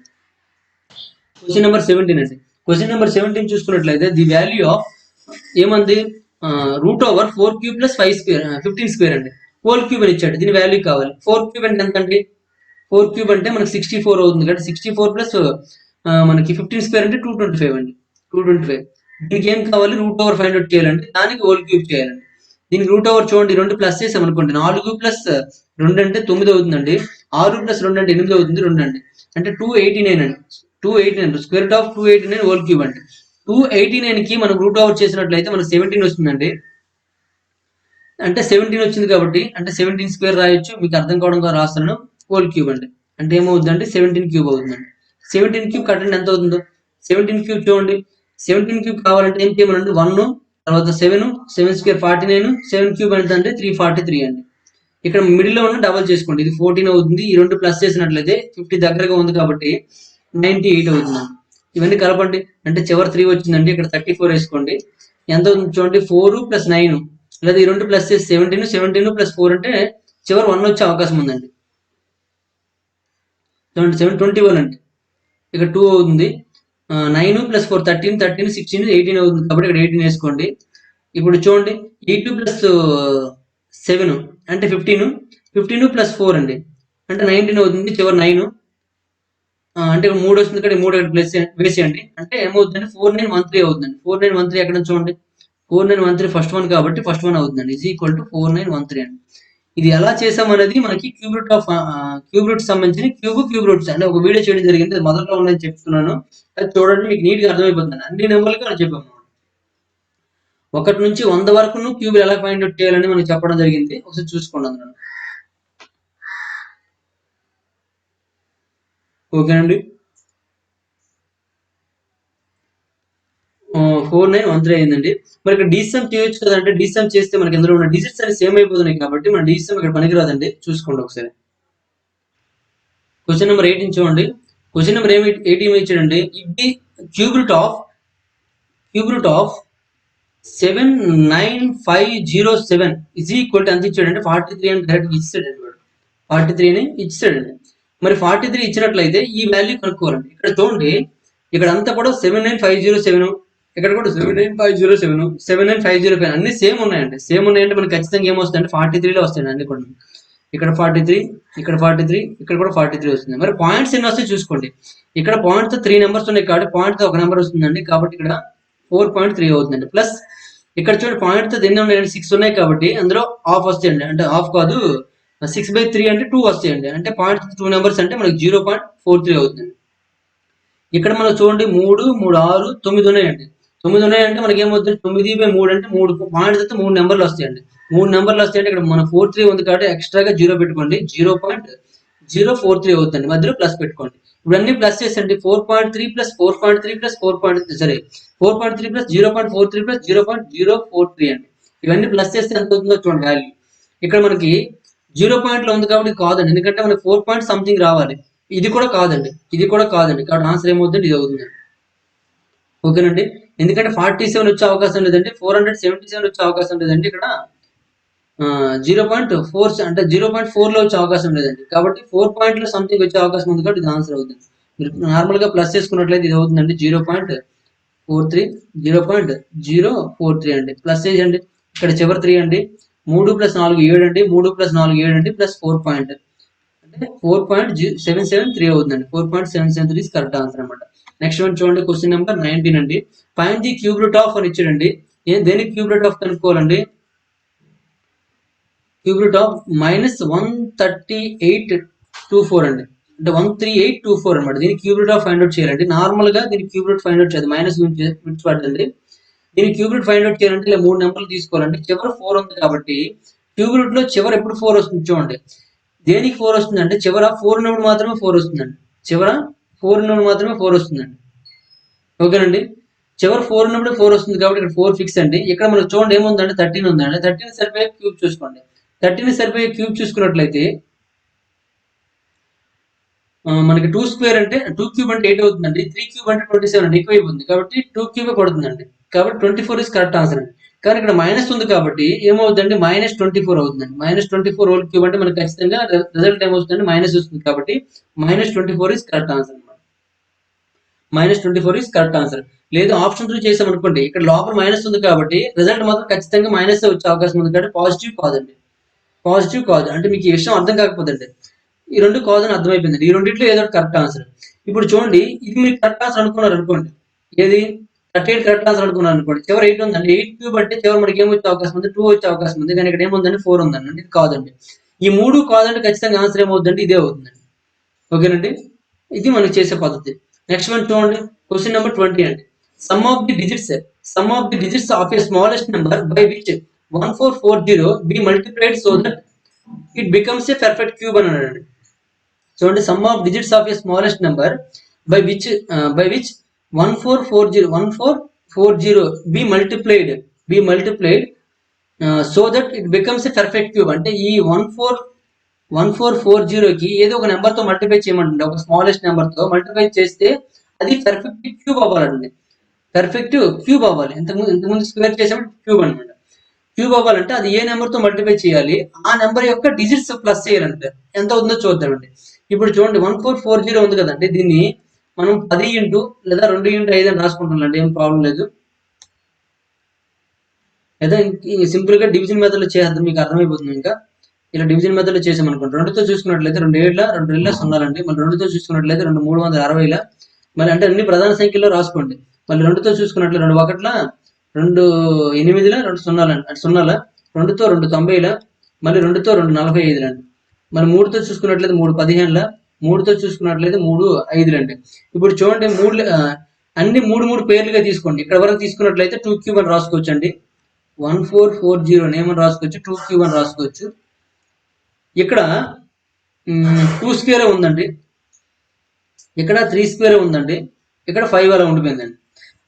క్వశ్చన్ నెంబర్ 17 అండి. క్వశ్చన్ నెంబర్ 17 చూసుకున్నట్లయితే ది వాల్యూ ఆఫ్ ఏమంది, √4³ + 15² అండి. హోల్ క్యూబ్ అని ఇచ్చాడు, దీని వాల్యూ కావాలి. 4³ అంటే ఎంత అండి, 4³ అంటే మనకి 64 అవుతుంది కాబట్టి 64 ప్లస్ మనకి 15² అంటే 225 అండి, 225. దీనికి ఏం కావాలి, √5 ఫైండ్ అవుట్ చేయాలండి, దానికి హోల్ క్యూబ్ చేయాలండి. దీనికి √, చూడండి 2 ప్లస్ చేసాం అనుకోండి, 4 + 2 అంటే 9 అవుతుందండి. 6 ప్లస్ 2 అంటే 8 అవుతుంది, 2 అండి. అంటే 289 అండి. 289 square root of 289 whole cube అండి. 289 కి మనం రూట్ అవుట్ చేసినట్లయితే మనకు 17 వస్తుందండి. అంటే 17 వచ్చింది కాబట్టి అంటే 17 స్క్వేర్ రాయొచ్చు. మీకు అర్థం కావడం కోసం రాస్తున్నాను. హోల్ క్యూబ్ అండి. అంటే ఏమవుతుందంటే 17 క్యూబ్ అవుతుందండి. 17 క్యూబ్ కట్టండి ఎంత అవుతుందో. 17 క్యూబ్ చూడండి. 17 క్యూబ్ కావాలంటే ఏం చేయమనండి, 1 తర్వాత 7 7 స్క్వేర్ 49 7 క్యూబ్ ఎంత అంటే 343 అండి. ఇక్కడ మిడిల్ లో ఉన్న డబల్ చేసుకోండి. ఇది 14 అవుతుంది. ఈ రెండు ప్లస్ చేసినట్లయితే 50 దగ్గరగా ఉంది కాబట్టి 98 అవుతుంది. ఇవన్నీ కలపండి. అంటే చివరి 3 వచ్చిందండి. ఇక్కడ 34 వేసుకోండి. ఎంత అవుతుంది చూడండి. 4 ప్లస్ 9 లేదా ఈ రెండు ప్లస్ చేసి 17 17 ప్లస్ 4 అంటే చివరి 1 వచ్చే అవకాశం ఉందండి. చూడండి 7 21 అండి. ఇక్కడ 2 అవుతుంది. 9 ప్లస్ 4 13 13 16 18 అవుతుంది కాబట్టి ఇక్కడ 18 వేసుకోండి. ఇప్పుడు చూడండి 8 ప్లస్ 7 అంటే 15 15 ప్లస్ 4 అండి అంటే 19 అవుతుంది. చివరి 9 అంటే 3 వస్తుంది ఇక్కడ 3 ఇక్కడ ప్లస్ వేసేయండి. అంటే ఏమవుతుందంటే 4913 అవుతుందండి. 4913 ఎక్కడ చూడండి. 4913 ఫస్ట్ వన్ కాబట్టి ఫస్ట్ వన్ అవుతుందండి. ఈజ్ ఈక్వల్ టు 4913 అండి. ఇది ఎలా చేసాం అనేది మనకి క్యూబ్ రూట్ సంబంధించిన క్యూబ్ రూట్స్ అంటే ఒక వీడియో చేయడం జరిగింది. అది మొదట్లో ఉందని చెప్తున్నాను. అది చూడండి, మీకు నీట్ గా అర్థమైపోతుంది. అన్ని నెంబర్లకి మనం చెప్పాము. 1 నుంచి 100 వరకు క్యూబ్ ఎలా ఫైండ్ అవుట్ చేయాలని మనకి చెప్పడం జరిగింది. ఒకసారి చూసుకోండి అందులో. ఓకేనండి. 4913 అయిందండి. మరి ఇక్కడ డీసమ్ చేయొచ్చు కదంటే డీసమ్ చేస్తే మనకి ఇందులో ఉన్న డిజిట్స్ అన్ని సేమ్ అయిపోతున్నాయి కాబట్టి మన డీసమ్ ఇక్కడ పనికిరాదండి. చూసుకోండి ఒకసారి. క్వశ్చన్ నెంబర్ 18 చూడండి. క్వశ్చన్ నెంబర్ 18 ఇచ్చాడండి. If the cube root of 79507 is equal to ఎంత ఇచ్చాడంటే 43 అని డైరెక్ట్ ఇచ్చాడండి. 43 అని ఇచ్చాడండి. మరి 43 ఇచ్చినట్లయితే ఈ వాల్యూ కనుక్కోవాలండి. ఇక్కడ చూడండి, ఇక్కడ అంతా కూడా 79507, ఇక్కడ కూడా 79507 79505 అన్ని సేమ్ ఉన్నాయండి. సేమ్ ఉన్నాయంటే మనకి ఖచ్చితంగా ఏమొస్తాయంటే 43లో వస్తాయండి అన్ని కూడా. ఇక్కడ 43 ఇక్కడ 43 ఇక్కడ కూడా 43 వస్తుంది. మరి పాయింట్స్ ఎన్ని వస్తాయి చూసుకోండి. ఇక్కడ పాయింట్ తో 3 నెంబర్స్ ఉన్నాయి కాబట్టి పాయింట్ తో ఒక నెంబర్ వస్తుందండి. కాబట్టి ఇక్కడ 4.3 అవుతుందండి. ప్లస్ ఇక్కడ చూడండి పాయింట్ తో ఎన్ని ఉన్నాయండి, 6 ఉన్నాయి కాబట్టి అందులో హాఫ్ వస్తాయండి. అంటే హాఫ్ కాదు, 6/3 అంటే 2 వస్తాయండి. అంటే పాయింట్ 2 నెంబర్స్ అంటే మనకి 0.43 అవుతుంది. ఇక్కడ మనం చూడండి 3 3 6 9 ఉన్నాయండి. 9 ఉన్నాయంటే మనకి ఏమవుతుంది, 9/3 అంటే 3 పాయింట్స్ అయితే 3 నెంబర్లు వస్తాయండి. 3 నెంబర్లు వస్తాయంటే ఇక్కడ మన 43 ఉంది కాబట్టి ఎక్స్ట్రాగా 0 పెట్టుకోండి. 0.043 అవుతుంది. మధ్యలో ప్లస్ పెట్టుకోండి. ఇవన్నీ ప్లస్ చేసండి. 4.3 ప్లస్ 4.3 ప్లస్ 4.3 ప్లస్ 0.43 ప్లస్ 0.043 అండి. ఇవన్నీ ప్లస్ చేస్తే ఎంత అవుతుందో చూడండి వాల్యూ. ఇక్కడ మనకి 0 పాయింట్ లో ఉంది కాబట్టి కాదండి. ఎందుకంటే మనకి 4 పాయింట్ సంథింగ్ రావాలి. ఇది కూడా కాదండి. కాబట్టి ఆన్సర్ ఏమవుతుంది, ఇది అవుతుంది. ఓకేనండి. ఎందుకంటే 47 వచ్చే అవకాశం లేదండి. 477 వచ్చే అవకాశం లేదండి. ఇక్కడ 0.4 అంటే 0.4 లో వచ్చే అవకాశం లేదండి. కాబట్టి 4 పాయింట్ లో సంథింగ్ వచ్చే అవకాశం ఉంది కాబట్టి ఇది ఆన్సర్ అవుతుంది. మీరు నార్మల్ గా ప్లస్ చేసుకున్నట్లయితే ఇది అవుతుందండి. 0.43 0.043 అండి. ప్లస్ చేయండి. ఇక్కడ చివరి 3 అండి. 3 + 4 7 అండి. 3 + 4 7 అండి. ప్లస్ 4 పాయింట్ అంటే 4.773 అవుతుందండి. 4.773 ఇస్ కరెక్ట్ ఆన్సర్ అనమాట. నెక్స్ట్ వన్ చూడండి. క్వశ్చన్ నెంబర్ 19 అండి. Find the cube root of అని ఇచ్చాడండి. దేనికి క్యూబ్ రూట్ ఆఫ్ కనుక్కోవాలండి. క్యూబ్ రూట్ ఆఫ్ -13824 అండి. అంటే 13824 అనమాట. దీని cube root of find out చేయాలండి. నార్మల్ గా దీని క్యూబ్ రూట్ ఫైండ్ అవుట్ చేయాలి. మైనస్ విడిచిపడండి. దీని క్యూబ్ రూట్ ఫైండ్ అవుట్ చేయాలంటే ఇలా 3 నెంబర్లు తీసుకోవాలండి. చివరి 4 ఉంది కాబట్టి క్యూబ్ రూట్ లో చివరి ఎప్పుడు 4 వస్తుంది చూడండి. దేనికి 4 వస్తుందంటే చివర 4 ఉన్నప్పుడు మాత్రమే 4 వస్తుందండి. చివర 4 ఉన్నప్పుడు మాత్రమే 4 వస్తుందండి. ఓకేనండి. చివరి 4 ఉన్నప్పుడు 4 వస్తుంది కాబట్టి ఇక్కడ 4 ఫిక్స్ అండి. ఇక్కడ మనకు చూడండి ఏముందంటే 13 ఉందండి. 13 సరిపోయే క్యూబ్ చూసుకోండి. 13 సరిపోయే క్యూబ్ చూసుకున్నట్లయితే మనకి 2 స్క్వేర్ అంటే 2 క్యూబ్ అంటే 8 అవుతుందండి. 3 క్యూబ్ అంటే 27 అండి. ఎక్కువ అయిపోతుంది కాబట్టి 2 క్యూబ్ పడుతుందండి. కాబట్టి 24 ఇస్ కరెక్ట్ ఆన్సర్ అండి. కానీ ఇక్కడ మైనస్ ఉంది కాబట్టి ఏమవుతుందండి, -24 అవుతుందండి. -24 హోల్ క్యూబ్ అంటే మనకి ఖచ్చితంగా రిజల్ట్ ఏమవుతుందండి, మైనస్ వస్తుంది. కాబట్టి -24 ఇస్ కరెక్ట్ ఆన్సర్ అనమాట. -24 ఇస్ కరెక్ట్ ఆన్సర్. లేదు ఆప్షన్ 3 చేసాం అనుకోండి, ఇక్కడ లోపల మైనస్ ఉంది కాబట్టి రిజల్ట్ మాత్రం ఖచ్చితంగా మైనస్ వచ్చే అవకాశం ఉంది. కాబట్టి పాజిటివ్ కాదండి. పాజిటివ్ కాదు అంటే మీకు ఈ విషయం అర్థం కాకపోతుందండి. ఈ రెండు కాదని అర్థమైపోయింది. ఈ రెండిట్లో ఏదో కరెక్ట్ ఆన్సర్. ఇప్పుడు చూడండి, ఇది మీరు కరెక్ట్ ఆన్సర్ అనుకున్నారు అనుకోండి. ఏది 38 కరెక్ట్ ఆన్సర్ అనుకున్నారు అనుకోండి. చివరి 8 ఉందండి. 8 క్యూబ్ అంటే చివరి మనకి ఏమొచ్చే అవకాశం ఉంది, 2 వచ్చే అవకాశం ఉంది. కానీ ఇక్కడ ఏముందండి, 4 ఉందండి. ఇది కాదండి. ఈ 3 కాదంటే ఖచ్చితంగా ఆన్సర్ ఏమవుతుందంటే ఇదే అవుతుందండి. ఓకేనండి, ఇది మనం చేసే పద్ధతి. నెక్స్ట్ వన్ చూడండి, క్వశ్చన్ నెంబర్ 20 అండి. Some of the digits of A smallest number by which 1440 be multiplied so that it becomes a perfect cube అని అన్నాడు. చూడండి, sum of digits of A smallest number by which 1440 be multiplied so that it becomes a perfect cube. అంటే ఈ 1440కి ఏదో ఒక number తో multiply చేయమంటుంది, ఒక smallest number తో మల్టిప్లై చేస్తే అది పర్ఫెక్ట్ క్యూబ్ అవ్వాలండి. పర్ఫెక్ట్ క్యూబ్ అవ్వాలి. ఇంతకుముందు స్క్వేర్ చేసాము, క్యూబ్ అనమాట. క్యూబ్ అవ్వాలంటే అది ఏ నెంబర్ తో మల్టిప్లై చేయాలి, ఆ నెంబర్ యొక్క డిజిట్స్ ప్లస్ చేయాలంటే ఎంత అవుతుందో చూద్దామండి. ఇప్పుడు చూడండి, 1440 ఉంది కదండి, దీన్ని మనం 10 ఇంటూ లేదా 2x5 అని రాసుకుంటున్నాం, ఏం ప్రాబ్లం లేదు. లేదా సింపుల్ గా డివిజన్ మెథడ్ లో చేద్దాం, మీకు అర్థమైపోతుంది. ఇంకా ఇలా డివిజన్ మెథడ్ లో చేసామనుకోండి, 2తో చూసుకున్నట్లయితే 2 ఏళ్ళ 2 సున్నాలండి. మళ్ళీ 2తో చూసుకున్నట్లయితే 2 360ల, మళ్ళీ అంటే అన్ని ప్రధాన సంఖ్యలో రాసుకోండి. మళ్ళీ 2తో చూసుకున్నట్లయితే 2 1ల 2 8ల 2 సున్నాలండి, అంటే సున్నాల. 2తో 2 90ల, మళ్ళీ 2తో 2 45లండి. మరి 3తో చూసుకున్నట్లయితే 3 15ల, 3తో చూసుకున్నట్లయితే 3 5లండి. ఇప్పుడు చూడండి, అన్ని 3 పేర్లుగా తీసుకోండి. ఇక్కడ వరకు తీసుకున్నట్లయితే 2 క్యూబ్ అని రాసుకోవచ్చు అండి. 1440 ఏమని రాసుకోవచ్చు, 2 క్యూబ్ అని రాసుకోవచ్చు. ఇక్కడ 2 స్క్వేర్ ఉందండి, ఇక్కడ 3 స్క్వేర్ ఉందండి, ఇక్కడ 5 అలా ఉండిపోయిందండి.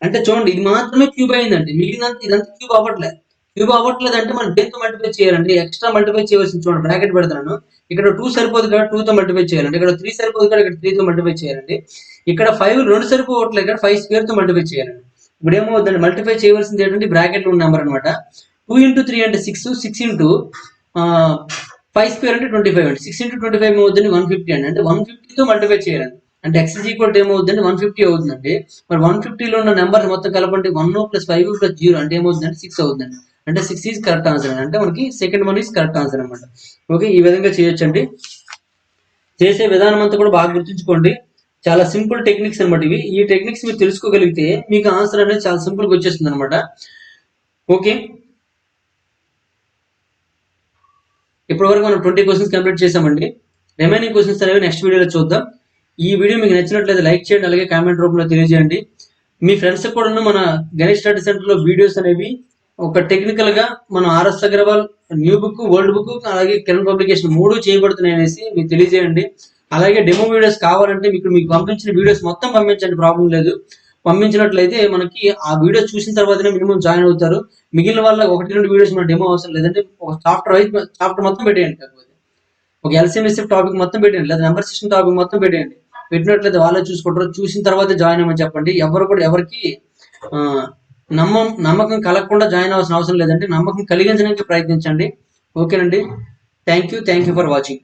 అంటే చూడండి, ఇది మాత్రమే క్యూబ్ అయిందండి, మిగిలినంత ఇదంతా క్యూబ్ అవ్వట్లేదు. క్యూబ్ అవ్వట్లేదు అంటే మనం దేంతో మల్టిప్లై చేయాలండి, ఎక్స్ట్రా మల్టిప్లై చేయవలసింది. చూడండి, బ్రాకెట్ పెడతాను. ఇక్కడ 2 సరిపోదు కదా, 2తో మల్టిప్లై చేయాలండి. ఇక్కడ 3 సరిపోదు కదా, ఇక్కడ 3తో మల్టిప్లై చేయాలండి. ఇక్కడ 5 2 సరిపోవట్లేదు, ఇక్కడ 5 స్క్వేర్ తో మల్టిప్లై చేయాలండి. ఇప్పుడు ఏమవుతుందండి, మల్టిప్లై చేయవలసింది ఏంటంటే బ్రాకెట్ లో ఉన్న నెంబర్ అనమాట. 2 ఇంటూ 3 అంటే 6, 6 ఇంటూ 5 స్క్వేర్ అంటే 25 అండి. 6 ఇంటూ 25 ఏమవుతుంది, 150 అండి. అంటే 150తో మల్టిప్లై చేయాలండి. అంటే x ఈక్వల్ ఏమవుతుందండి, 150 అవుతుందండి. మరి 150లో ఉన్న నెంబర్ మొత్తం కలపండి, 1 + 5 + 0 అంటే ఏమవుతుందండి, 6 అవుతుందండి. అంటే 6 ఈజ్ కరెక్ట్ ఆన్సర్ అండి. అంటే మనకి second one is correct answer అనమాట. ఓకే, ఈ విధంగా చేయొచ్చండి. చేసే విధానం అంతా కూడా బాగా గుర్తుంచుకోండి. చాలా సింపుల్ టెక్నిక్స్ అనమాట ఇవి. ఈ టెక్నిక్స్ మీరు తెలుసుకోగలిగితే మీకు ఆన్సర్ అనేది చాలా సింపుల్ గా వచ్చేస్తుంది అనమాట. ఓకే, ఇప్పటి వరకు మనం 20 క్వశ్చన్స్ కంప్లీట్ చేసామండి. రిమైనింగ్ క్వశ్చన్స్ అనేవి నెక్స్ట్ వీడియోలో చూద్దాం. ఈ వీడియో మీకు నచ్చినట్లయితే లైక్ చేయండి, అలాగే కామెంట్ రూపంలో తెలియజేయండి. మీ ఫ్రెండ్స్ కూడా మన గణేష్ స్టడీ సెంటర్ లో వీడియోస్ అనేవి ఒక టెక్నికల్ గా మనం RS Agarwal new book, old book, అలాగే కిరణ్ పబ్లికేషన్ 3 చేయబడుతున్నాయి అనేసి మీకు తెలియజేయండి. అలాగే డెమో వీడియోస్ కావాలంటే మీకు పంపించిన వీడియోస్ మొత్తం పంపించండి, ప్రాబ్లం లేదు. పంపించినట్లయితే మనకి ఆ వీడియో చూసిన తర్వాతనే మినిమం జాయిన్ అవుతారు. మిగిలిన వాళ్ళ 1-2 వీడియోస్ మన డెమో అవసరం లేదంటే ఒక చాప్టర్ మొత్తం పెట్టేయండి. కాకపోతే ఒక ఎల్సీఎంఎస్ఎఫ్ టాపిక్ మొత్తం పెట్టండి, లేదా నెంబర్ సిస్టమ్ టాపిక్ మొత్తం పెట్టేయండి. పెట్టినట్లయితే వాళ్ళే చూసుకుంటారు. చూసిన తర్వాత జాయిన్ అవ్వమని చెప్పండి. ఎవరికి నమ్మకం కలగకుండా జాయిన్ అవ్వాల్సిన అవసరం లేదండి. నమ్మకం కలిగించడానికి ప్రయత్నించండి. ఓకేనండి, థ్యాంక్ యూ ఫర్ వాచింగ్.